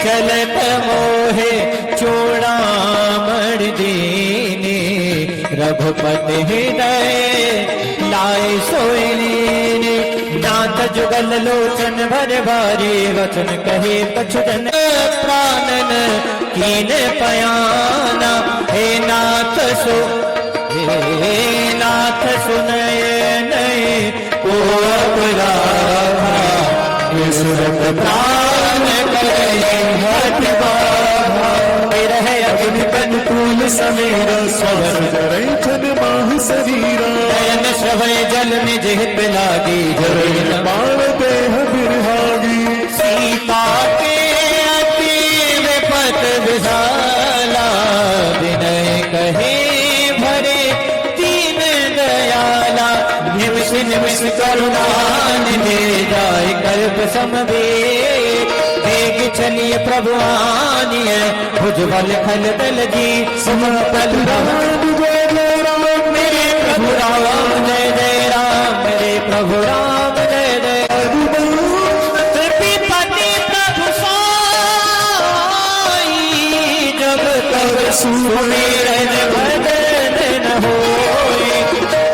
चलत मोहे चूड़ामणि दीनी रघुपति हृदय लाए सोइनी नाथ जुगल लोचन भर भारी वचन कहे कछु जन प्राणन कीन पयाना हे नाथ सुनय नहीं को अपराधा विसुरत प्राण करे हठ बाधा रहे अग्नि अनुकूल समेर सवर जरै छन माह शरीरा नयन श्रवय जल में जिहित लागी जरै बाण देह बिरहागी सीता के अति विपत विशाला विनय कहे भरे दीन दयाला निमिष निमिष करुणा निधे जाय कल्प समवेत वेग चलिए प्रभु आनिय भुजबल खल दल जी समपल मेरे प्रभु राम जय जय राम मेरे प्रभु राम जय जय त्रिपिपति प्रभु साई जब तब सुमिरन भजन न होय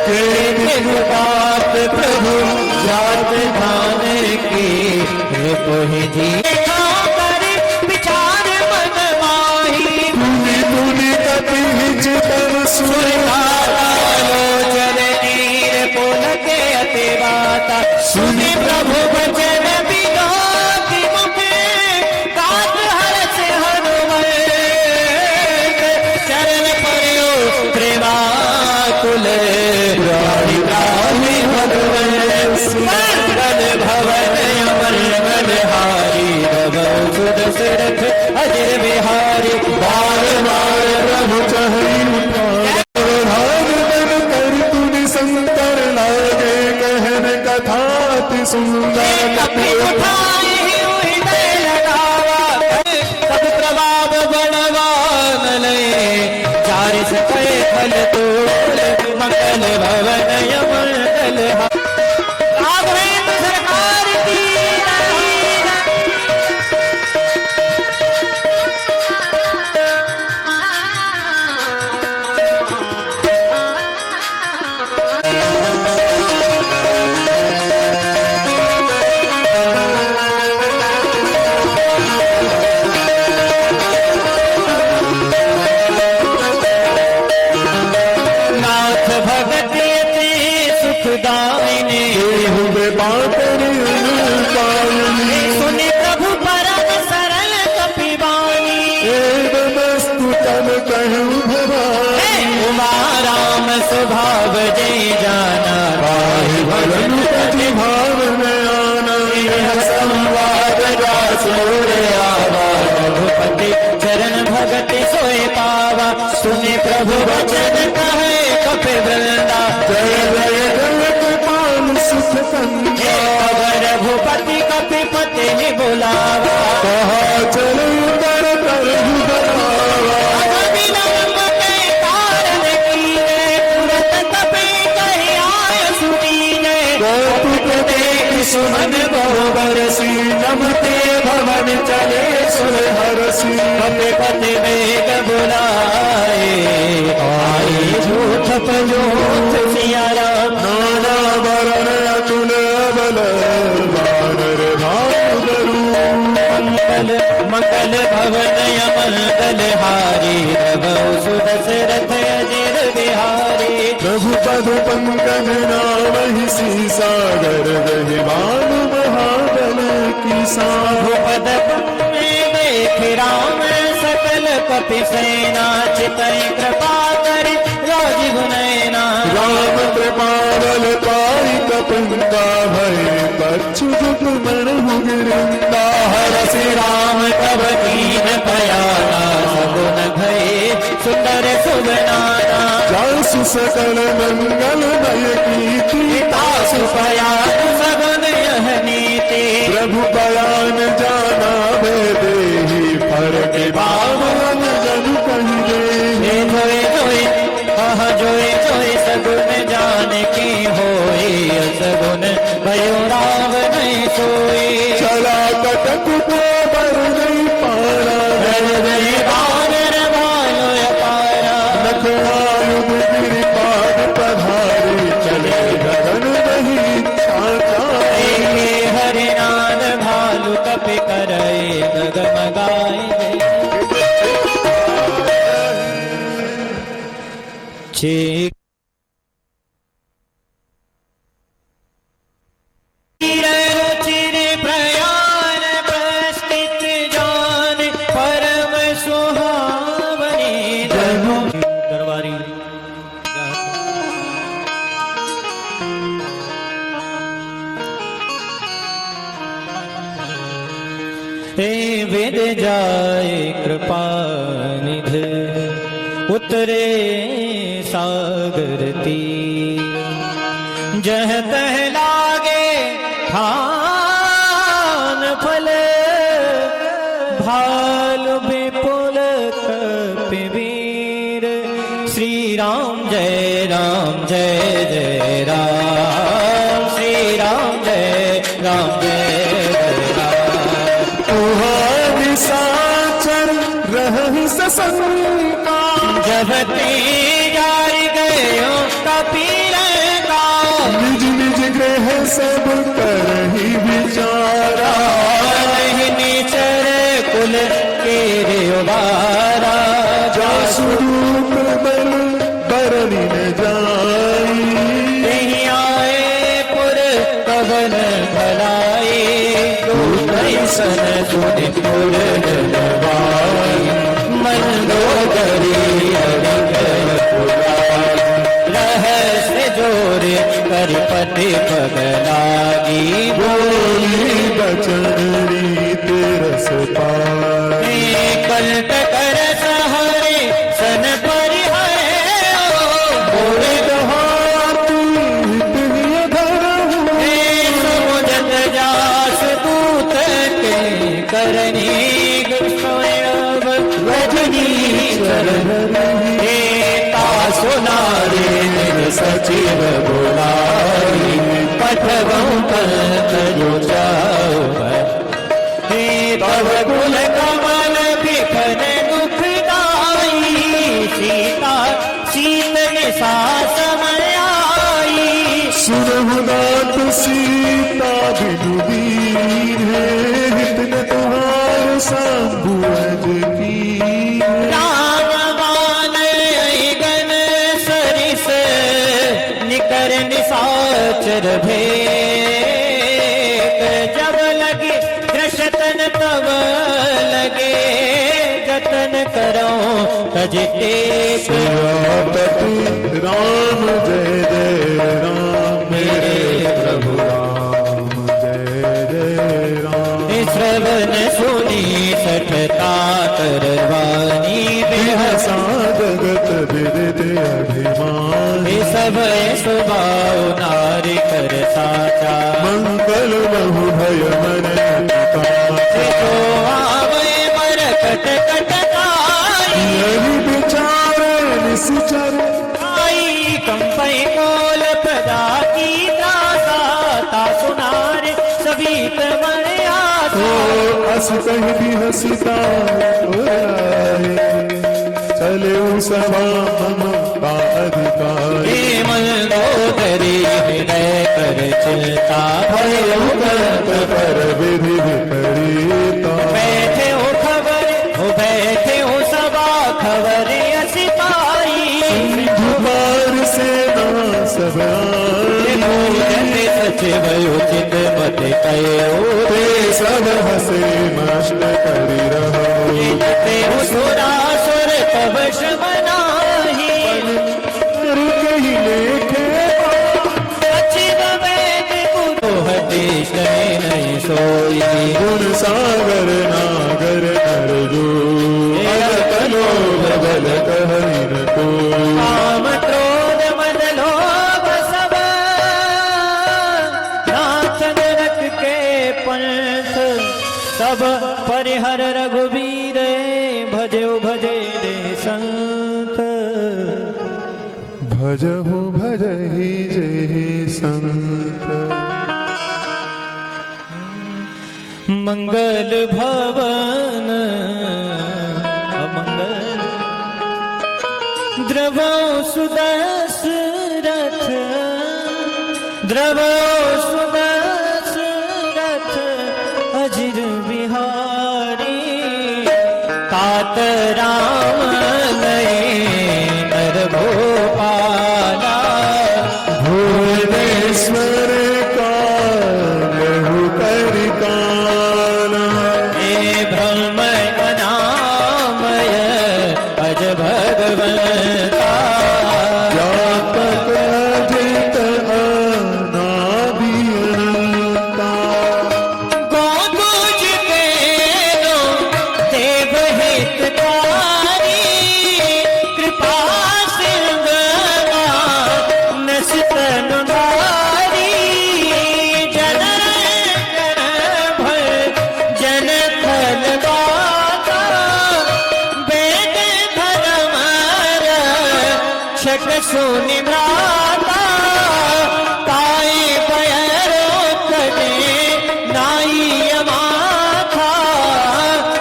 केवल बात प्रभु जात ध्यान की कोई जी विचार मन माही मुनि कपि हिच तन लोचन नीर पुलके अति बाता सुनि प्रभु वचन विनोदि मुखे गात हर्ष हनुमत चरण पर्यो प्रेमाकुल राणि राही मंगल भवन मंगल हारी रघु दशरथ अजर बिहारी बार बार प्रभु चहई उठार कर तुनि संकर लागे कहन कथा अति सुंदर कपि उठाए हृदय लगावा सब प्रभाव बड़वान लय चार सके फल तोल मंगल भवन मंगल राघवेंद्र सरकार की नाथ भगति अति सुखदायिनी हुए बातरी पायनी सुनि प्रभु परम सरल कपिवाणी एवमस्तु तम कहूँ भवानी उमा राम स्वभाव जय जाना पाहि भलन पति भाव में आना संवाद रघुपति चरण भगति सोए पावा सुनि प्रभु वचन कहे कपि वृंदा जय जय जय कृपाल सुख कंजा रघुपति कपिपति ने बुलावा कहा चलो कर प्रभु बनावा विलंब के कारण कीने तुरत कपि कहि आय सुनीने कौतुक देख सुमन बहु बरसी नमते भवन चले सुर हरसी कपिपति वेग बुलाए आए झूठ पजूठ सिया राम नाना वरण अतुल बल बानर भाग मंगल मंगल भवन मंगल हारी रघु सुदशरथ अजर बिहारी प्रभु पद पंकज नाम ही सागर रही भानु महाबल की साहु पद में देख राम सख सकल कपि सेना चितई कृपा करि राजीव नैना राम कृपा बल पाई कपिंदा भय बच्चु दुख मन गिरिंदा हरसि राम तब कीन पयाना सगुन भये सुंदर सुबनाना जासु सकल मंगल मय कीर्ति तासु पयान सगुन यह नीति प्रभु बयान जाना भेदेहि फर के बावन जन कहिए जोए जोए कहा जोए जोए सगुन जान की होई सगुन भयो राव नहीं सोई चला कटक को बर नहीं पारा बानर भालो पारा नखनायुध गिरिपाद पधारी चले गगन नहीं छाता हरिनाद भालू कपि करई गगमगाई छे चिर प्रयाण प्रस्थित जान परम सुहावनी जनु दरबारी हे वेद जाए कृपा निध उतरे सागर तीर जह तह लागे खान फल भाल विपुल कपिवीर श्री राम जय राम जय जय राम श्री राम जय जय राम तुहारी साचर रही ससंका जब जारी गयो कपिल का निज निज ग्रह सब करही विचारा नहीं निचर कुल के रेवारा जासु रूप बल बरनी न जाई नहीं आए पुर कवन भलाई सन सुनि पुर नवाई मंदोदरी रहस्य जोर करपति पग लागी बोली बचन रीत रस पाई कल्प कर सहरे सन परिहरे बोले हाथी हित धरहु समुझत जास दूत के करनी स्वयं रजनी हे सुनारे सचिव बुलाई पठवं पंथ जो जाओ हे तव कुल कमल बिखन दुखदाई सीता शीत निशा समय आई सुनहु नाथ सीता बिनु दीन है हित न तुहार शंभु अज की रामबाण गण सरिस निकर निशाचर भेक जब लगे दृशतन तब लगे जतन करो तजते सेवापति राम जय जय राम मेरे प्रभु राम जय जय राम श्रवण सुनी सठता करवानी बिहसा जगत विदित अभिमान सब स्वभाव नारी कर साचा मंगल बहु भय मन तो आवे मरकट कटकाई यही विचार निश्चर आई कंपई कोल प्रदा की त्रासा ता सुनार सभी तमर आसा अस कहीं भी हसीता चले सभा ममता अधिकार हे मंदोदरी हृदय कर चिंता भयो पर विधि विपरीता बैठे हो खबर हो बैठे हो सबा खबर असी पाई जुबार से ना सब सचिव उचित मत कयो सब हसे मस्त करी रहो सुरा नर नागर नर जो तनो बल कहि न को काम क्रोध मद लोभ सब नाथ नरक के पंथ सब परिहर रघुवीर भजो भजे दे संत भजहु भजहि जे संत मंगल भवन अमंगल द्रवो सुदशरथ द्रवो सुदशरथ अजिर बिहारी तात राम नये नर भोपाला भुवनेश्वर कालहु करिकाला हे ब्रह्म अनामय अज भगवंता व्यापक अजित अनादि अनंता गोदूज तेनो देव हितकारी कृपा सिंह नसितन नारी जन जन भर जन फल दाता वेद धर्म रक्षक सुनि भ्राता ताई बयरो कने नाई माथा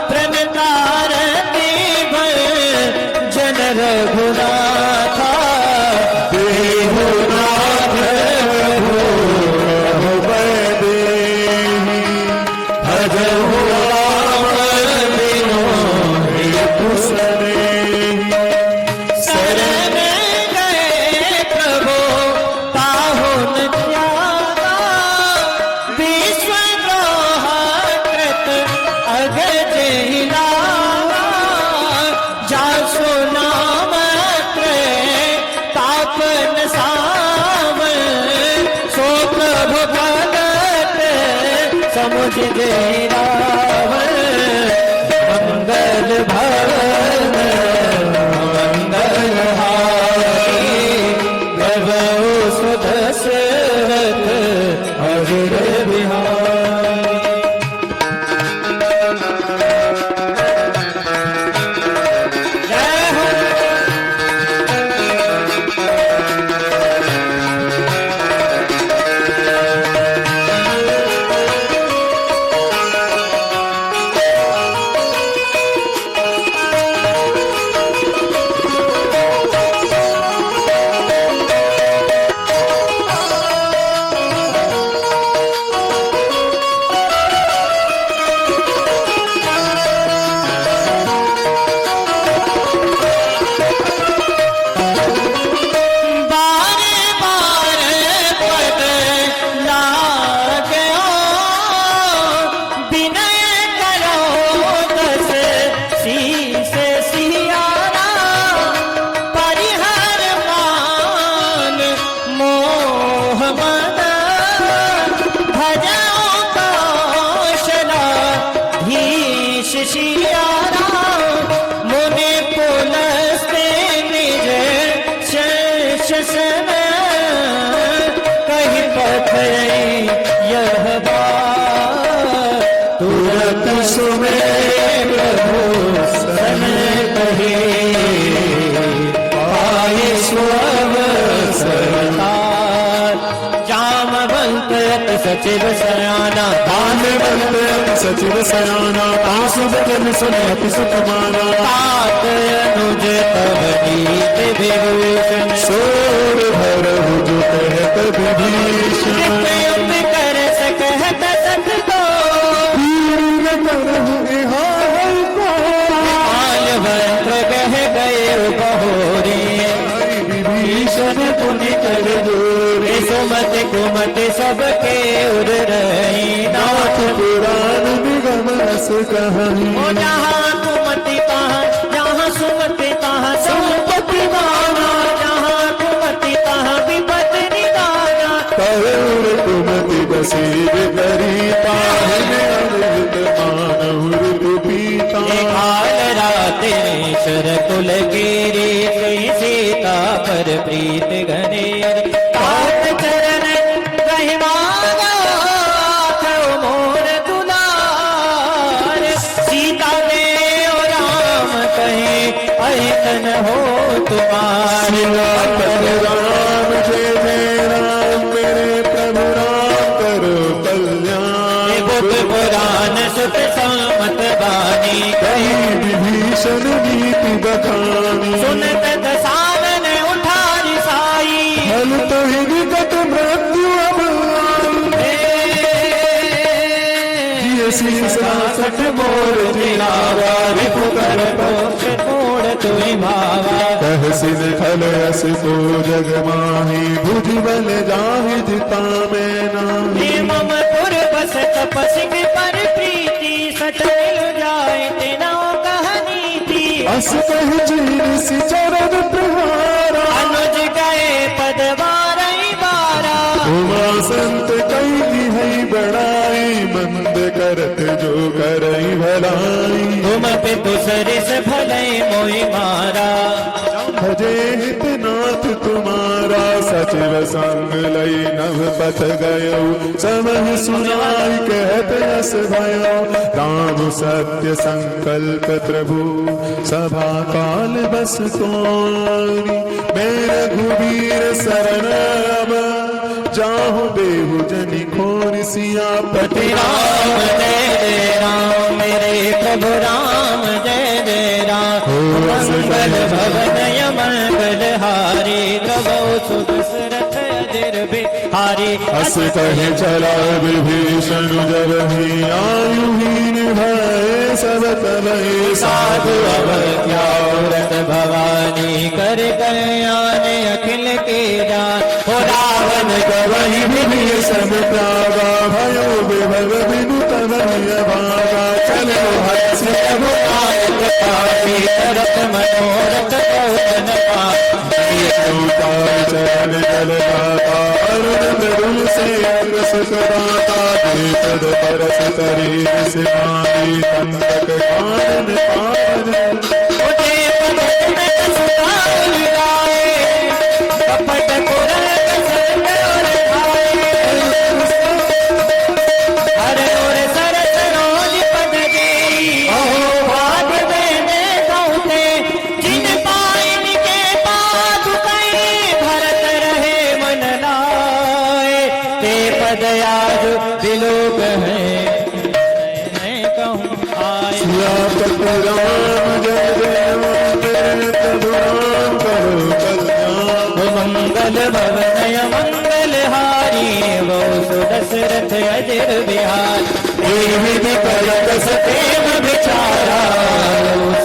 प्रणतारती भय जन रघुनाथा देहु नाथ प्रभु वैदेही भजहु राम बिनु हेतु सनेही शरण गए प्रभु ताहुन त्यागा विश्वद्रोह कृत अगज हिलावा जासो नाम तापन सावन सो प्रभु भगत समुझ गए रावण मंगल भवन मंगल हारी प्रभु सुदशरथ अजिर बिहारी जय हो बारे बारे पद लागो विनय करो दस शीस सियारा परिहर मान मोह मद भजो कौशला धीश शियारा मुनि पुलस्ते निज शशन कही पथ यह बात तुरत सुमेर प्रभु सन कहे पाए स्वसरता जामवंत अति सचिव सयाना दानवंत सचिव सयाना तासु बदन सुन अति सुख माना तात अनुज तव नीत विभूषण सोर भर जो कहत विभीषण नित्य कर सकहत सत को वीर करहु इहाय को आल वस्त्र कह गए बहोरी विभीषण पुनि कर जोरे सुमति कुमति सबके उर रही नाथ पुराण निगम रस कहानी ओ जहाँ कुमति तहाँ जहाँ सुमति तहाँ संपत्ति माना जहाँ कुमति तहाँ विपत निदाना करुण कुमति बसीर करी पाहि में अमृत मानहु शरकुल गिरी श्री सीता पर प्रीत घने पात चरण कहि मांगा थो मोर दुलार सीता देव राम कहे ऐतन हो तुम्हारे राम जय जय राम मेरे प्रभु राम करो कल्याण बुद्ध पुराण सुत सामत बानी कहीं विभीषण नीति बखानी सुनत दसानन उठारी साई हल तो ही निकट मृत्यु अब जिय शीस सठ मोर जिलावा रिपु कर पोष तोड़ तुई भावा कह सिन खल अस को जग माही भुज बल जाहि जिता में नाही मम पुर बस तपसिक पर प्रीति सट मिल जाए तेना कहानी थी अस कह जीन सि चरण प्रहारा अनुज गए पद बारई बारा उमा संत कई है बड़ाई मंद करत जो करई भलाई तुम पे सरिस भले मोहि मारा भजे हितनाथ तुम्हारा सचिव संग लई नभ पथ गयो समह सुनाई कहत यस भयो राम सत्य संकल्प प्रभु सभा काल बस तोरी मेरे रघुवीर शरण अब जाहु बेहु जनि खोर सियापति राम जय जय राम मेरे प्रभु राम जय जय राम मंगल भवन मंगल हारी गवो सुदशरथ अजिर बिहारी अस कहे चला विभीषण जब ही आयुहीन भय सब तलय साधु अवत्याव्रत भवानी कर कल्याण अखिल के जान हो रावण वही विभीषण त्यागा भयो विभव बिनु तनय भागा चलो हर्ष रथ मनोरथ कौन चरण जल गाता अरुण मृदुल से अंग सुखदाता पद परस तरी सिमानी कंदक कानन पावन कपट पुरन हरे और सरस रोज पद देई भाग में दे गौते जिन पाइन के पाद कई भरत रहे मन लाए ते पद आज दिलोक है मैं कहूँ आए सियापत राम जय जय राम प्रभु राम करो कल्याण मंगल भवनय मंगल हारी वो सुदशरथ अजिर बिहार देवी करत सतेव विचारा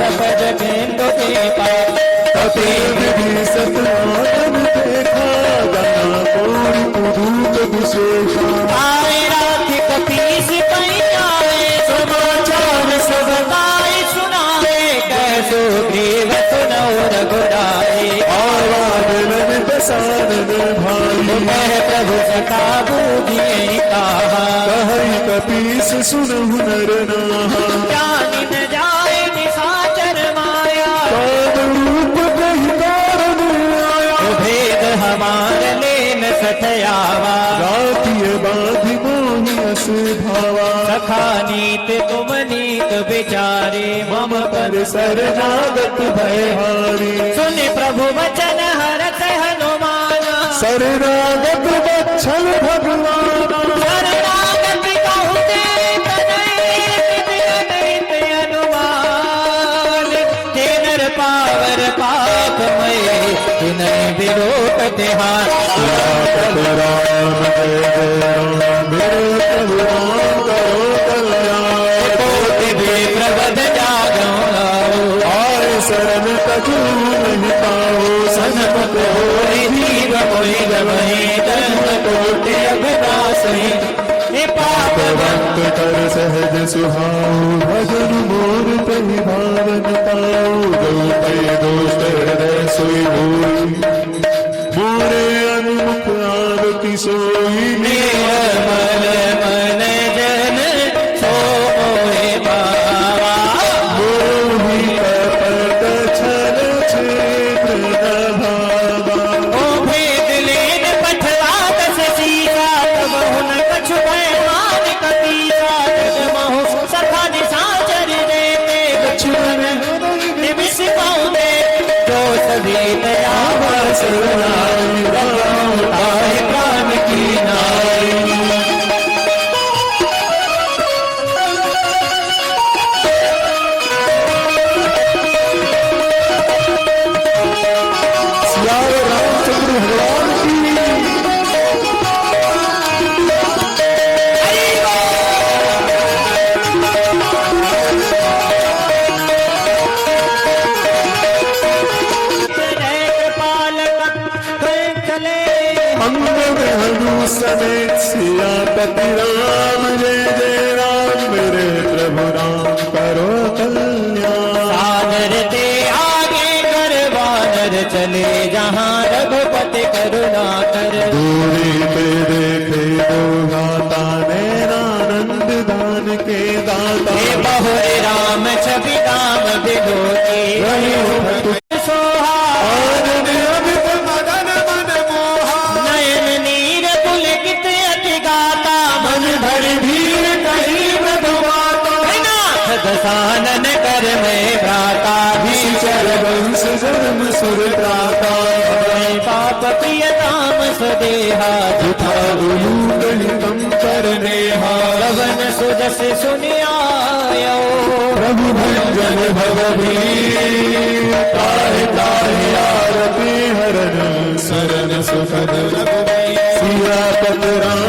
सपद केंद्र के पास कपि विभीषण आतन देखा गना कोरि कुरूप विशेषा आए रात कपीस पई आए समाचार सब गाय सुनाए कैसो ग्रीव सुनो रघुराई आवाज ललित सानन भाई मैं प्रभु सखा बूझिए कहा कहई कपीस सुनहु नर नाहा जानि न जाए निशाचर माया काल रूप कहि कारण आया भेद हमार लेन सठयावा रातिय बाधि मोहि अस भावा सखा नीत तुम नीत विचारे मम पर शरणागत भयहारी सुन प्रभु वचन हरत हनुमान शरणागत वत्सल भगवान शरणागत कहते तनय हनुमान ते नर पावर पापमय तिनय विरोध तिहार राम जय जय राम मेरे प्रभु राम करो कल्याण कोटि विप्रवध जागो आय शरण कछु नहीं पाओ सनमुख होई धीर होई गवही धर्म कोटि अभिनाशही हे पाप भक्त कर सहज सुहाओ भजन मोर कहि भावन पाओ जो पै दोष हृदय सोई होई मोरे अनुमुख आवति सोई निर्मल मन जन सो मोहे बाबा मोहि कपट शरणाई राम ताहि प्राण की नाई। सियावर रामचंद्र भगवान की अंग में हनु समेत सियापति राम जय जय राम मेरे प्रभु राम करो कल्याण। सादर ते आगे कर वानर चले जहाँ रघुपति करुणा कर। दूरी पे देखे दो गाता नैनानंद दान के दाता। हे बहुरे राम छवि राम विभूति रही हो सोहा आनंद अमित मदन मन मोहा। नयन नीर पुलकित अति गाता मन भर भीड़ कहीं मधुमाता। नाथ दसानन कर में भ्राता भीचर वंश जन्म सुर त्राता। पाप प्रियताम सदेहा जुठा उलूकलितम करनेहा। पवन सुजस सुनियायो प्रभु भंजन भवभीर ताहि ताहि आरती हरण शरण सुखद सियापत राम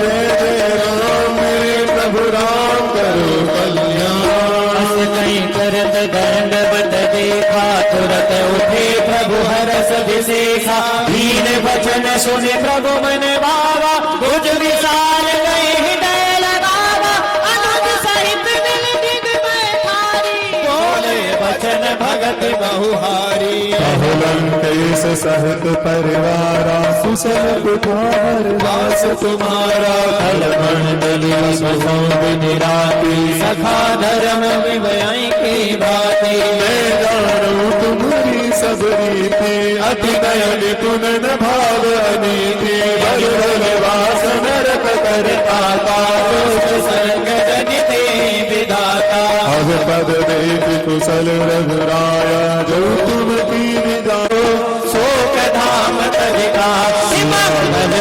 जय जय राम मेरे प्रभु राम करो कल्याण। कहीं करत दंडवत देखा तुरत उठे प्रभु हरस विशेषा। दीन वचन सुने प्रभु मन भावा भुज विशाल गए हृदय लगावा। अनुज सहित मिल दिग्मय थारी बोले वचन भगत बहुहारी। बहुलंकेश सहित परिवारा सुसल कुठार वास तुम्हारा। कल मंडली सुसौद निराती सखा धर्म विवयाई की बाती। मैं जानू तुम्हारी सब रीति अति दयन पुनन भाव अनीति। बल वास नरक करता दोष संग जनिते विधाता। अब पद देख कुशल रघुराया जो तुम कीन जाओ। शोक धाम तदिका सिमल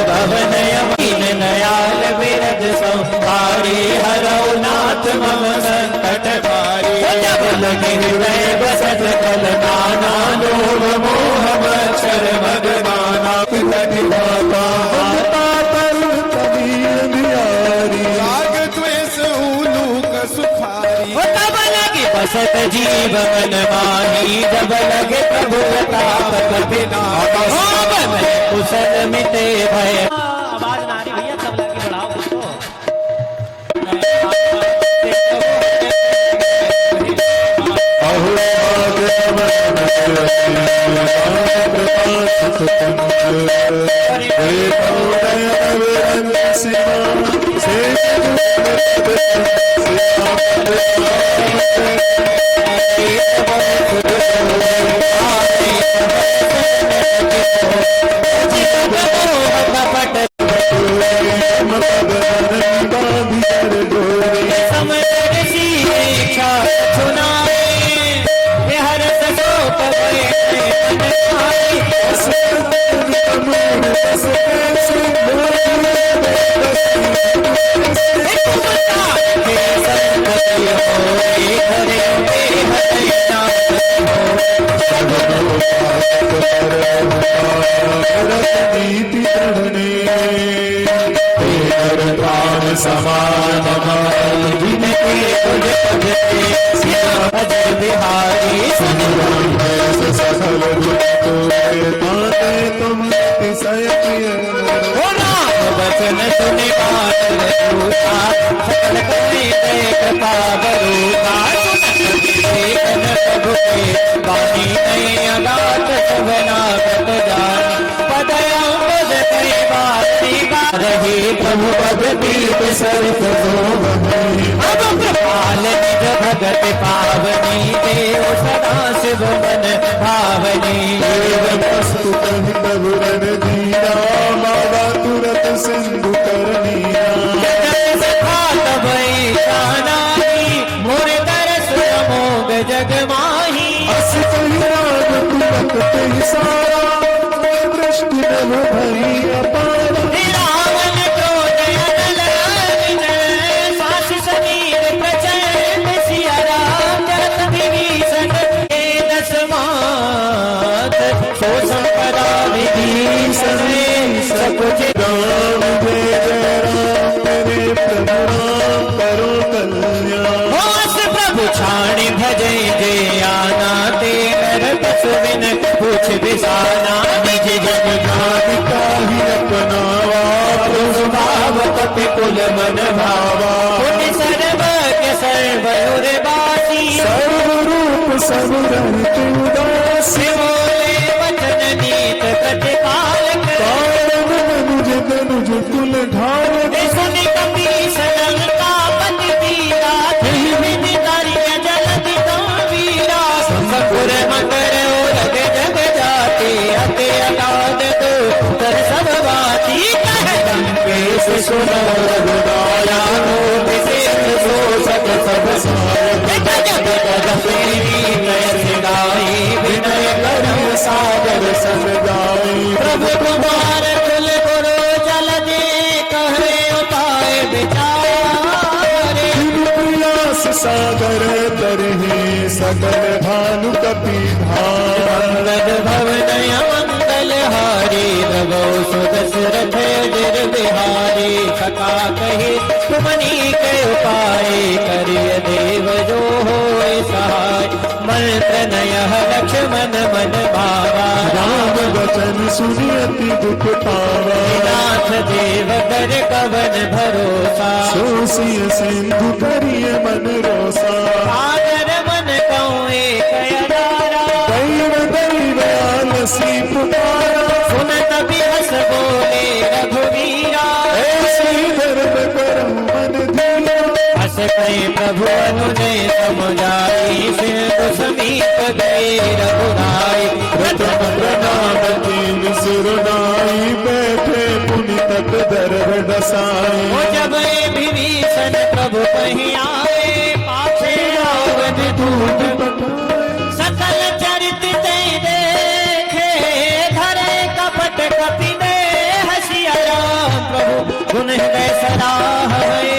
भवन यमीन नयाल विरज संहारी। हरौ नाथ मम संकट भारी। जब लगे हृदय बसत कल नाना लोभ मोह मच्छर मगमाना। माता तरुण तभी बिहारी। राग द्वेष उलूक सुखारी। तब लगे बसत जीवन माही। जब लगे प्रभु प्रताप कपिनाथ। कुशल मिटे भय। आवाज ना रही भैया सब लगे बढ़ाओ उसको। अहो वचन सुनि सकल करी कृपा बरूका। प्रभु के वाणी नहीं अगात सवनागत जान। पदयां पद कई बात रही प्रभु पद दीप सरित अब कृपाल निज भगत पावनी। देव सदा शिव मन भावनी। तुरत सिंधु करनिया। मोर तरस मोग जग माही। अस कही राग तुरत कही सारा। सो संपदा विभीषण सकुच राम जय जय राम मेरे प्रभु राम करो कल्याण होस प्रभु छाणी भजे जे आना ते नर पशु बिन पूछ बिसाना निज जन जातिका ही अपनावा प्रभु भाव कपि कुल मन भावा पुण्य सर्वज्ञ सर्वयुर बासी सर्वरूप सर्वरहित उदासी बोले वचन नीत प्रतिपाल मनुज तनुज कुल ढाल सुन कपीसरण का पति पीरा बिन तारिय जलधि वीरा सकुर मकर उरग जग जाते अति अगाध तो कर सब बाती कह लंकेश सुनो रघुराया सो सक सब विनय कर सागर समझाई प्रभु कुमार कुल गुरु जल दे कहे उपाय विचारे प्रयास सागर तरही सकल भानु कपि मंगल भवन मंगल हारी रघु सुदशरथ जिर बिहारी सका कहे तुमनी के उपाय करिय देव जो हो सहाय मंत्र नय लक्ष्मण मन भावा राम वचन सुनि अति दुख पावा नाथ देव कर कवन भरोसा सो सिय सिंधु करिय मन रोसा आदर मन कहूँ एक अयारा दैव दैव आलसी पुकारा सुनत बिहस बोले रघुवीरा ऐसी धर्म करम मन दिया हस कहे प्रभु अनुजय समुझाई सिंधु समीप गए रघुराई प्रथम प्रणाम कीन सुरनाई बैठे पुनि तक दर्भ दसाई वो जब विभीषण प्रभु कहीं आए पाछे रावण दूत सकल चरित ते देखे धरे कपट कपि दे हसिया राम प्रभु गुण हृदय सराहवे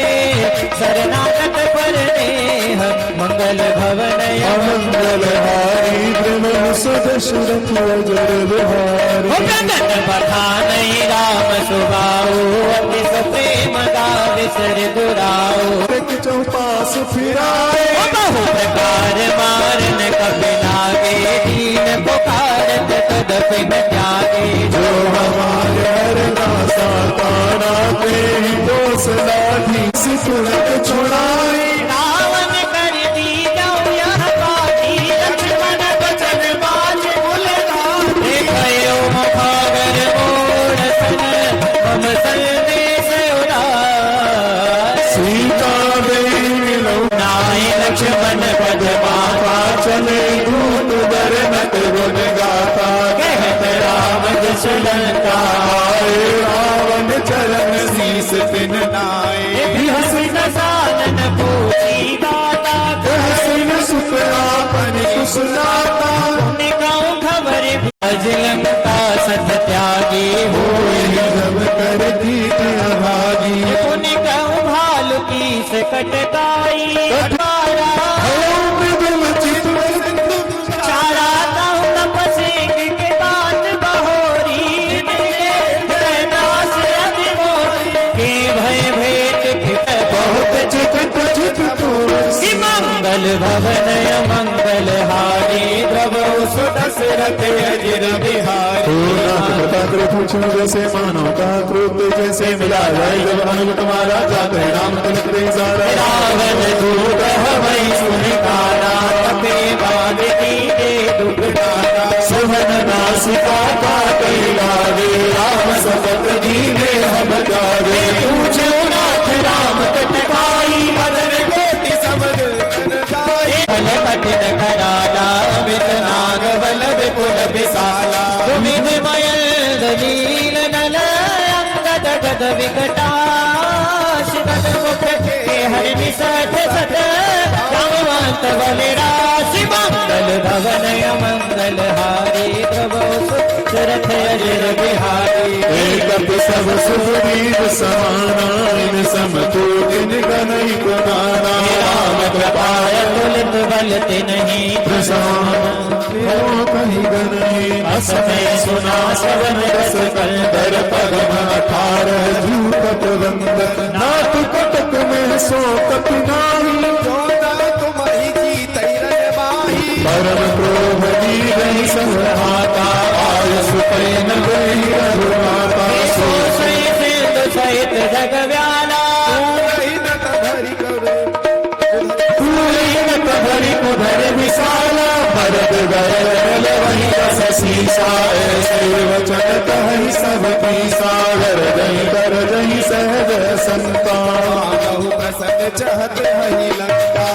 शरणागत पर नेह मंगल भवन अमंगल हारी ब्रह्म सदशरथ अजर बिहारी प्रगट बखान राम सुबाऊ अति प्रेम गावे सर दुराऊ चौपास फिराए बहु प्रकार मारन कपि लागे दीन पुकारत तदपि न त्यागे जो हमारे हर दासा ताना ते ही दोष लाठी सिकुड़त छुड़ाई रावण कर दी जाऊ यह पाठी लक्ष्मण बचन बाज बुलगा देखयो मुखागर मोड़ सन मम संदेश उदार सीता देवी नाय लक्ष्मण पद माता चले दूत दर नत गुण गाता कहत राम जस लंका आए रावण चरण शीस तिन नाए हसीन सानन पूछी दाता हसीन सुख आपन कुशलाता गाँव खबर अजलंका सत त्यागी हो जब कर दीत अभागी पुण्य गाँव भालू की से कटकाई चारा गाँव तपसिंग के बात बहोरी दास अभिमोरी के भय भेंट बहुत हि मंगल भवन मंगल हारी प्रभु सुदशरथ अजिर बिहारी पूछो जैसे मानो का क्रोध जैसे मिला जाए जब अनुज तुम्हारा जाते राम तिलक दे सारा रावण दूत हवै सुनिकारा तपे बाद की दे दुख डारा सुमन नासिका का कैलावे राम सपत दीने हम जावे पूछो नाथ राम कटकाई बदन कोटि समझ फल कठिन कराला वित नाग बल विपुल विशाला विध मयल दलील नल अंगद गद विकटाश गद मुख के हरि निसठ सत रामवंत बलिराशि मंगल भवन मंगल हारी प्रभु सुरथ अजिर बिहारी एक सब सुरीर समाना इन समतोलिन गनई गुनाना राम कृपाय तुलित बलते नहीं प्रसाद हो कहीं गनहीं अस में सुना सवन रस दर पगम 18 जूतक बंद नाथ कटक में सो कपि नाही तुम्हारी की तैरन माही परम क्रोध दी रही संहाता आयुष पैन गई रघुनाथा सो सहित सहित जग व्याला भरी उधर विशाला भरत गयल वही रस सीसा ऐसे वचन कहि सब की सागर दही कर दही सहज संतान प्रसन्न चहत हही लंका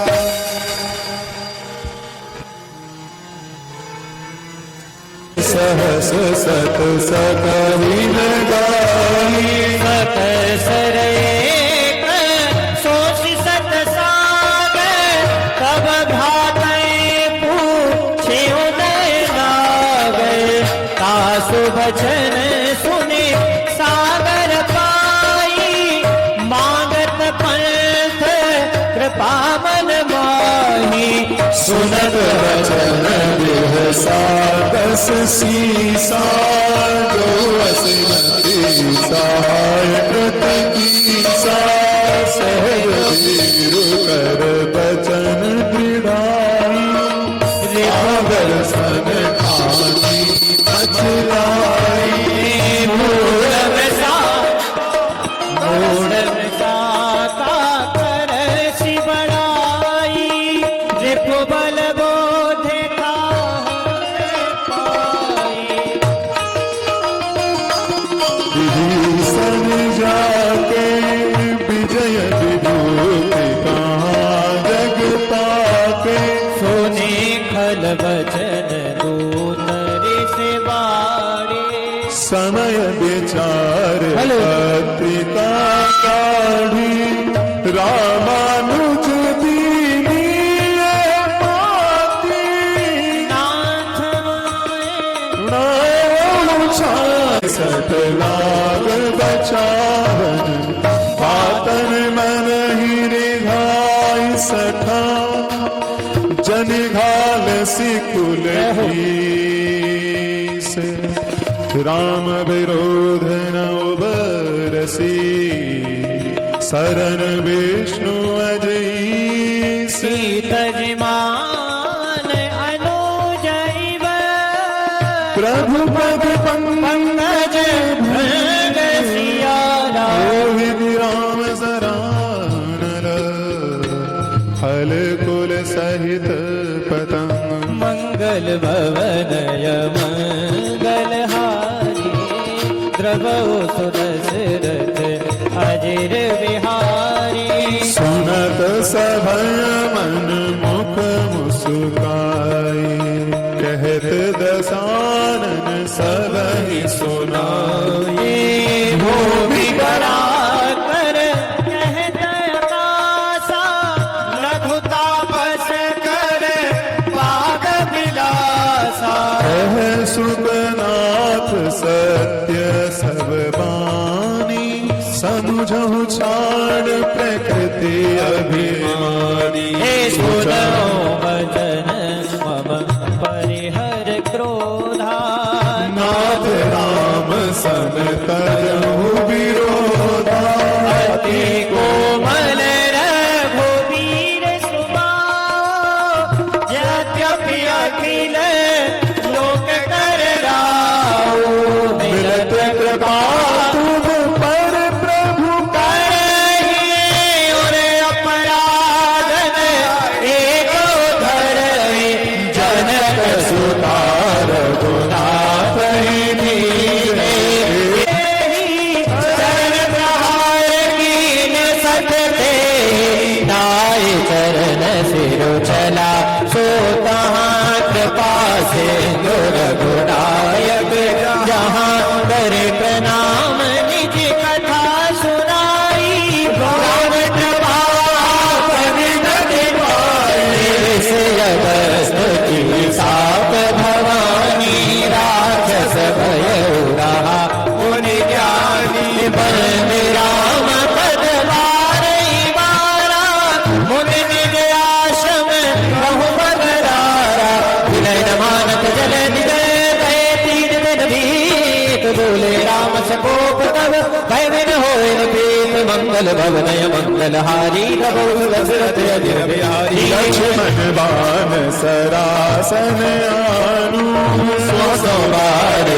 सहस सत सकहि न गाई सत सरे सोच सत सागर तब भाते पूछे उदय नागर तासु बचन सुने सागर पाई मांगत पंथ कृपा मन माही सुनत वचन देह सादस सीसा जो असमति सहाय कृति सा सहज वीर कर बचन दृढ़ाई सागर सन खानी मचलाई मूढ़ साता कर सी बड़ाई रिपु बल बोध पाई विभीषण जाके विजय विभूति कहाँ जग पाके सुने खल वचन दूत ऋषि बाड़े समय विचार हेलो। पत्रिका काढ़ी रामानुज दीनी पाती नाथ सत लाग बचावन पातन मन ही रिघाई सठा जन घाल सिकुल से राम विरोध न उबरसी शरण विष्णु अजई सीतजमान अनुजैव प्रभु पद पंकज भृंग सियारा रोहित राम सरानर हल कुल सहित पतंग मंगल भवन मंगल हारी द्रवो सुदशरथ अजिर बिहारी सुनत सभय मन मुख मुस्काई कहत दसानन सबहि सुनाई भूमि करा कर कहत आकाशा लघु तापस कर पाद विलासा कह सुखनाथ सत्य सब बानी समझो छाड़ प्रकृति अभिमानी हे सुनो वचन मम परिहर क्रोधा नाथ राम सन करहु विरोधा अति कोमल रघुवीर सुबा यद्यपि अखिल लोक कर राऊ मिलत कृपा तुम पर प्रभु करहि और अपराधन एक धरहि जनक सुतार गुनाथ ही धीरे चरण प्रहार कीन सकते नाय चरण सिर चला सो तहाँ कृपा से रघुनायक जहाँ कर प्रणाम निज कथा सुनाई भगवान कृपा प्रविनति पाई से अगस्त की साप भवानी राक्षस भय रहा मुनि ज्ञानी बन राम पद बारही बारा मुनि निज आश्रम बहु बदरारा विनय मान कोप तब भय बिन होए प्रीत मंगल भवनय मंगल हारी प्रभु दशरथ अजिर बिहारी लक्ष्मण बाण सरासन आनु सोबार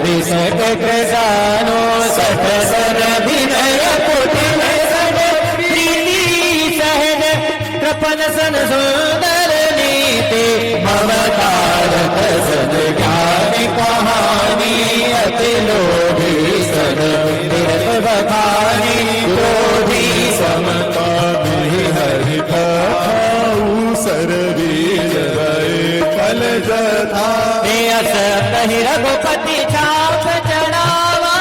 विसट कृसानो सठ सन विनय कुटिल सन प्रीति सहज कृपन सन सुंदर नीति ममतारक सन ज्ञान कहानी अति लोभी सन तीर्थ बखानी क्रोधी समता में हरि कथाऊ सरवीर गए कल जथा अस कहि रघुपति छाप चढ़ावा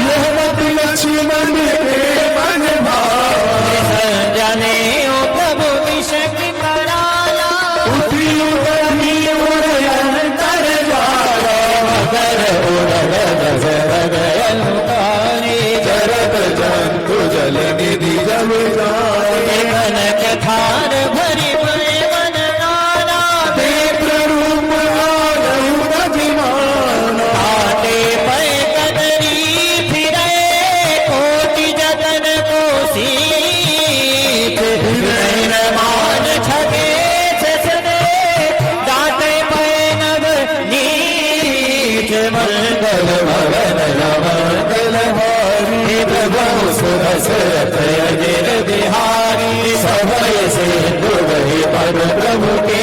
यह मत लक्ष्मण के मन भाव जाने ओ प्रभु विषय कराला उठी उठी अंतर जारा मगर उड़द दशरथ गयल मुखारी जरत जंतु जल निधि जब जाए कनक थार भरी भय मन नाना देव रूप आयु रजमान आटे पै कदरी फिरे कोटि जतन को सीख नैन मान छगे ससने दाते पै नव नीच मंगल भवन मंगल हारी प्रभु सुदशरथ अजिर बिहारी सभय से दुर्गहि पर प्रभु के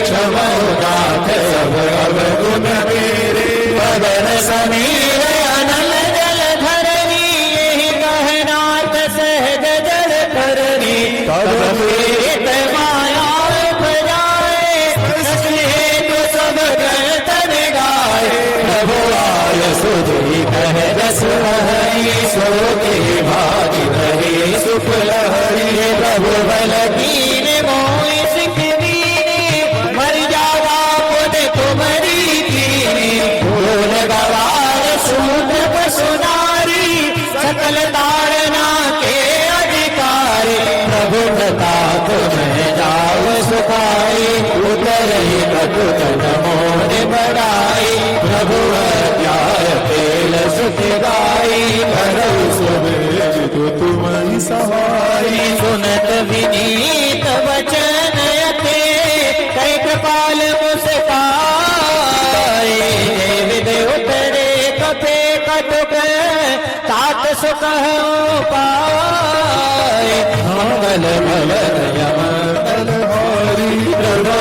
क्षमनाथ सब अवगुण मेरे पवन समीर अनल जल धरनी यही कहनाथ सहज जल करनी तब प्रेत माया बजाए हेतु सब गण गाए प्रभु आय सुधि कह रस हरि सो के भागी रहे सुख लहरी प्रभु बल कीन मोहि सिख दीनी मर जावा पुन तुम्हारी कीनी भूल गवार सूत्र पसुनारी सकल तारना के अधिकारी प्रभु प्रताप में जाव सुखाई उतर ही कटुक मोर बढ़ाई प्रभु अध्याय पेल सुख गाई करऊ सुबेद तो तुम ही सहाय सुनत विनीत वचन यते कई कृपाल मुस्काए देव देव तेरे कपे कटुक तात सुख पाए मंगल भल यमंगल हरि प्रभु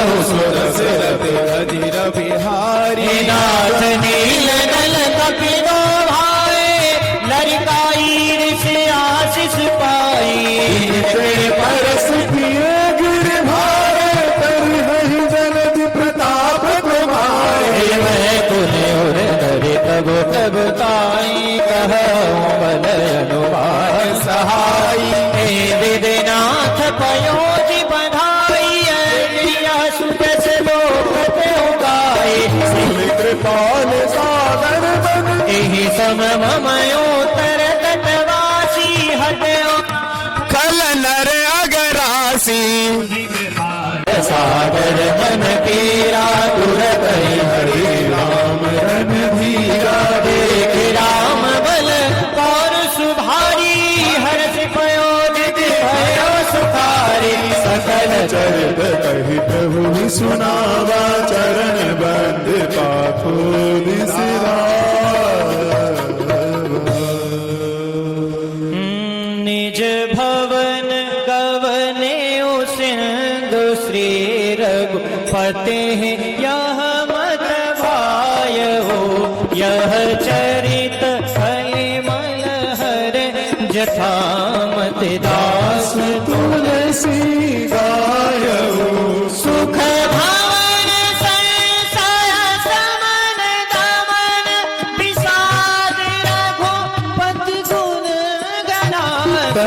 दशरथ अजिर बिहारी नाथ नील नल कपिलो भाए लरिकाई ऋषि आशीष पाई परस पिए गिर भारे तर हरि जलधि प्रताप तुम्हारे मैं तुझे उर धरि प्रभु प्रभुताई कहूँ बल अनुभाय सहाय हे विधिनाथ पयोधि बधाई सुजस लोक पे गाय कृपाल सागर बन एहि सम ममयो तर तटवासी हटयो कल नर अगरासी सागर मन पीरा तुरत ही हरि राम रन धीरा देख राम बल पौर सुभारी हर्ष पयोदित भयो सुखारी सकल चरित कही प्रभु ही सुनावा चरण बंद पाखोल सिरा निज भवन गवने सिंधु श्री रघुपते यह मत भाय हो यह चरित फलिमल हर जथा मत दास तुलसी गायऊ सुख भवन संसार समन दमन विषाद रघुपति गुण गणात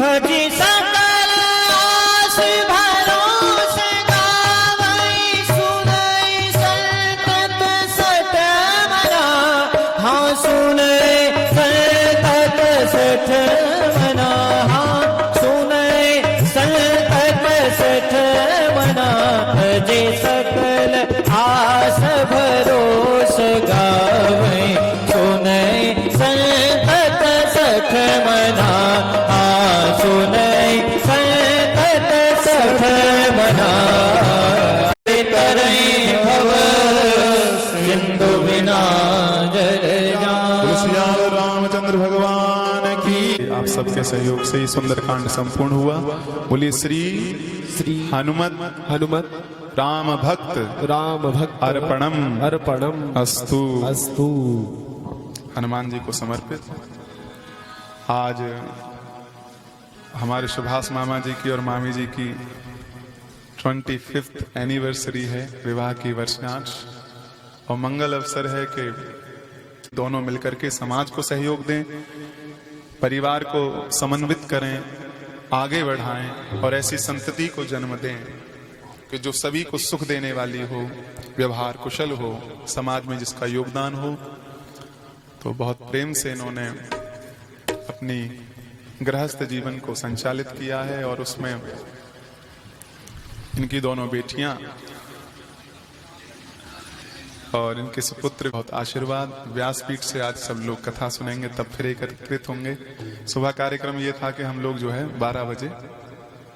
हरि सकल आस भरोस गावै सुनै संतत सत मना हाँ सुनै संतत सबके सहयोग से ही सुंदरकांड संपूर्ण हुआ। बोलिए श्री श्री हनुमत राम भक्त अर्पणम अस्तु अस्तु। हनुमान जी को समर्पित। आज हमारे सुभाष मामा जी की और मामी जी की 25th एनिवर्सरी है, विवाह की वर्षगांठ, और मंगल अवसर है कि दोनों मिलकर के समाज को सहयोग दें, परिवार को समन्वित करें, आगे बढ़ाएं और ऐसी संतति को जन्म दें कि जो सभी को सुख देने वाली हो, व्यवहार कुशल हो, समाज में जिसका योगदान हो। तो बहुत प्रेम से इन्होंने अपनी गृहस्थ जीवन को संचालित किया है और उसमें इनकी दोनों बेटियां और इनके सुपुत्र बहुत आशीर्वाद। व्यासपीठ से आज सब लोग कथा सुनेंगे, तब फिर एकत्रित होंगे। सुबह कार्यक्रम ये था कि हम लोग जो है 12 बजे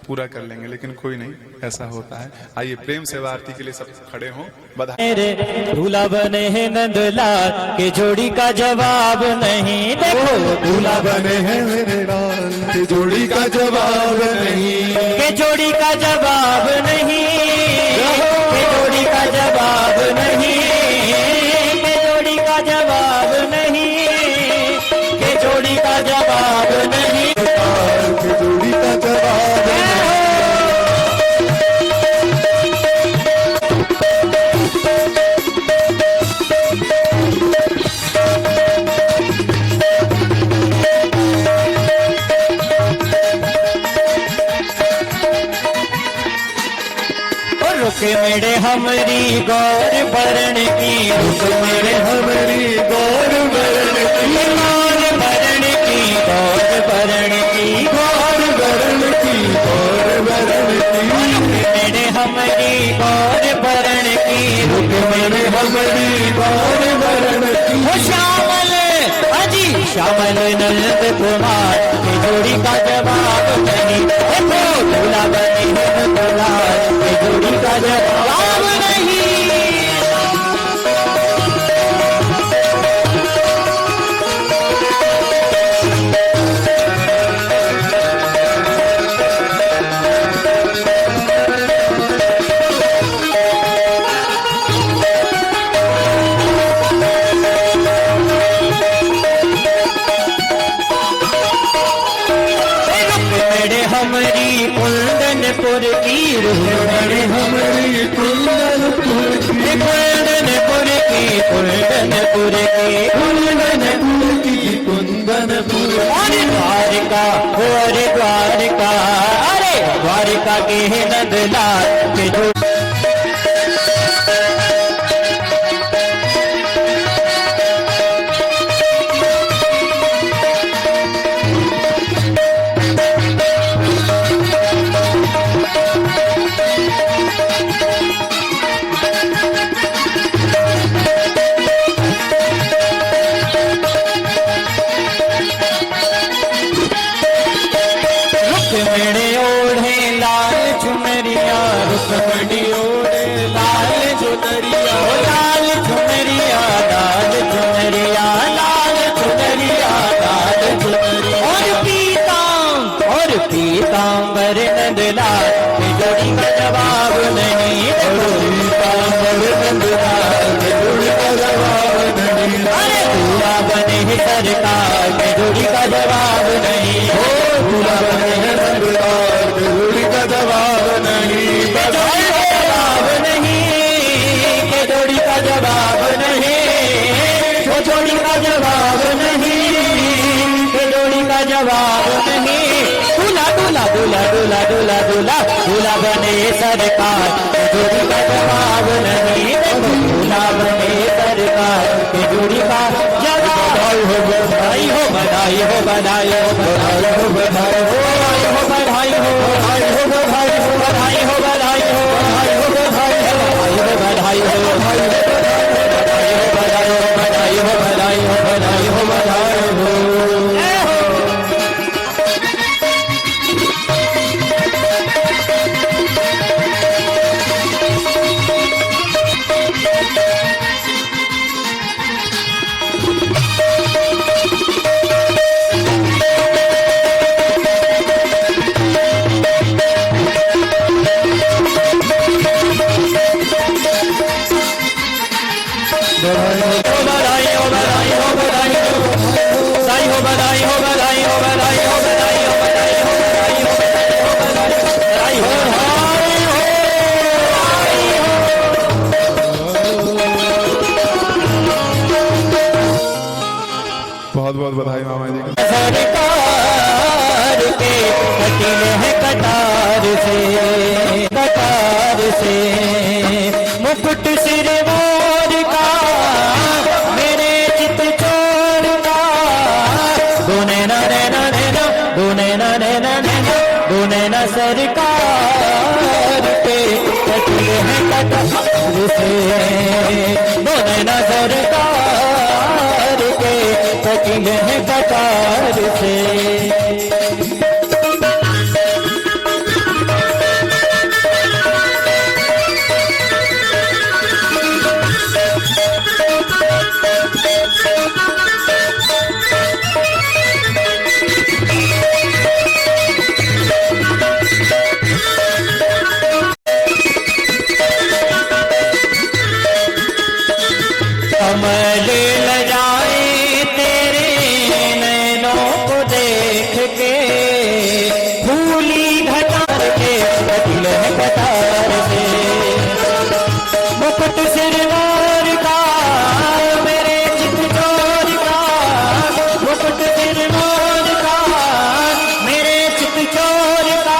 पूरा कर लेंगे, लेकिन कोई नहीं, ऐसा होता है। आइए प्रेम से आरती के लिए सब खड़े हों। बधाई। मेरे दूल्हा बने हैं नंदलाल के जोड़ी का जवाब नहीं। देखो दूल्हा बने हैं मेरे लाल की जोड़ी का जवाब नहीं, के जोड़ी का जवाब नहीं, के जोड़ी का जवाब नहीं, के जोड़ी का जवाब नहीं, के जोड़ी का जवाब नहीं, की जोड़ी का जवाब रुक मेरे हमारी गौर बरण की, रुक मेरे हमारी गौर बरण की, गौर बरण की, गौर बरण की, गौर बरण की, गौर बरण की, रुक मेरे हमारी गौर बरण की, रुक मेरे हमारी गौर बरण की। हो श्यामल अजी श्यामल नंद कुमार की जोड़ी का जवाब नहीं। देखो दूल्हा बने हैं नंदलाल की जोड़ी का जवाब नहीं। हमारी कुंदनपुर की, रुक मेरे हमारी कुंदनपुर की, कुंदनपुर की, कुंदनपुर की, कुंदनपुर की, कुंदनपुर। अरे द्वारिका, अरे द्वारिका, अरे द्वारिका के नंदलाल के जो मेरे ओढ़े लाल चुनरिया, रुक्मणी ओढ़े लाल चुनरिया, लाल चुनरिया, लाल चुनरिया, लाल चुनरिया, लाल चुनरिया। और पीतांबर नंदलाल की जोड़ी का जवाब नहीं। पीतांबर नंदलाल की जोड़ी का जवाब नहीं। अरे दूल्हा बने हैं सरकार की जोड़ी का जवाब नहीं। दूल्हा बने हैं नंदलाल की जोड़ी का जवाब नहीं। जवाब नहीं, के जोड़ी का जवाब नहीं, के जोड़ी का जवाब नहीं, के जोड़ी का जवाब नहीं। दूल्हा दूल्हा दूल्हा दूल्हा दूल्हा दूल्हा दूल्हा बने सरकार की जोड़ी का जवाब नहीं। दूल्हा बने सरकार की जोड़ी का जवाब। बधाई हो बधाई हो बधाई हो बधाई हो बधाई हो बधाई हो बधाई हो बधाई हो बधाई हो बधाई हो बधाई हो बधाई हो बधाई हो बधाई हो बधाई हो बधाई हो बधाई हो बधाई हो। बधाई हो, बधाई हो, बधाई हो, बधाई हो, बधाई हो, बधाई हो, बधाई हो, बधाई हो, बधाई हो, बधाई हो, बधाई हो, बधाई हो। बहुत बहुत बधाई मामा जी को। सरकार के कटिल है कटार से मुकुट सिर मोर का मेरे चित चोर का दोने न रे न रे न दोने न रे न रे न दोने न सरकार के कटिल है कटार से दोने न सरकार के कटिल है कटार से। कमल लजाए तेरे नैनों को देख के फूली घटार के कटिल है कटार से मुकुट सिरमौर का मेरे चित चोर का मुकुट सिरमौर का मेरे चित चोर का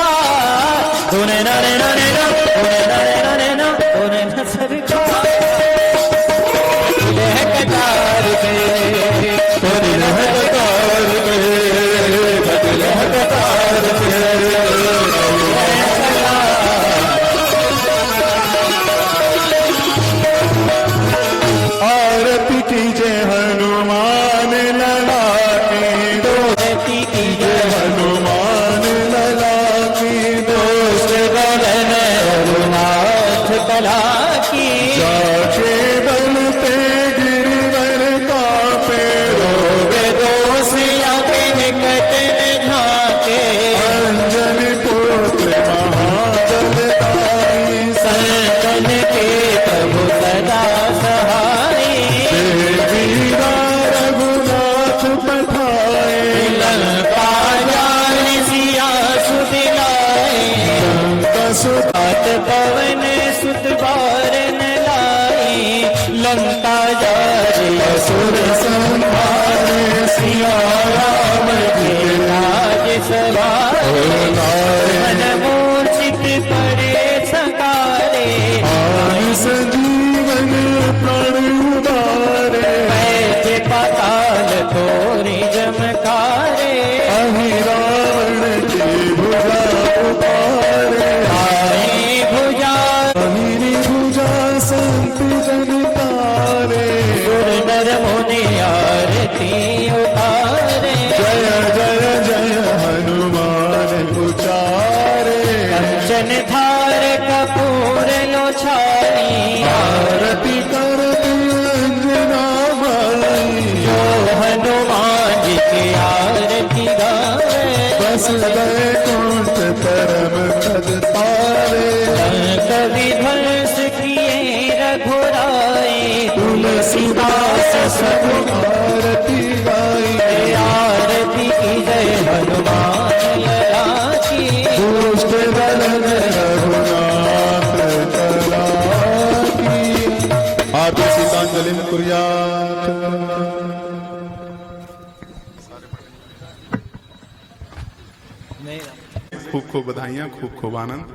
दोने नारे नारे ना दोने नारे नारे ना दोने न सरकार कटार से कटिल है कटार से कटिल है कटार से। आरती कीजे हनुमान लला की दोस्ती कीजिए हनुमान लला की दोस्त गगन रघुनाथ कला की जाके बल पे गिरवर कापे रोगे दोषिया के निकट में झाके अंजन पुत्र महाबलदाई संतन के प्रभु सदा सहाय देवीरा रघुनाथ पठाए लंका जान सिया सुध लाए कसुत पवन सुत बारन लाई लंका जाए सुर संहारे सिया राम जी राज सवारे मन मूर्छित पड़े सकारे आई संजीवन प्राण उदारे बैठे पाताल थोरी जमकारे अहि रावण की भुजा उतारे आए भुजा अहिरी भुजा संत जन तारे सुर नर मुनि आरती उतारे जय जय जय हनुमान उचारे कंचन थार कपूर लो छाई आरती करती अंजना माई जो हनुमान जी की आरती गावे बस गए कुंठ परम पद पारे कवि ध्वंस किए रघुराई तुलसीदास सब आरती गाई आरती की जय हनुमान लला की दुष्ट दलन रघुनाथ कला की। आप सीतांजलि कुर्यात्। खूब खूब बधाइयाँ, खूब खूब आनंद।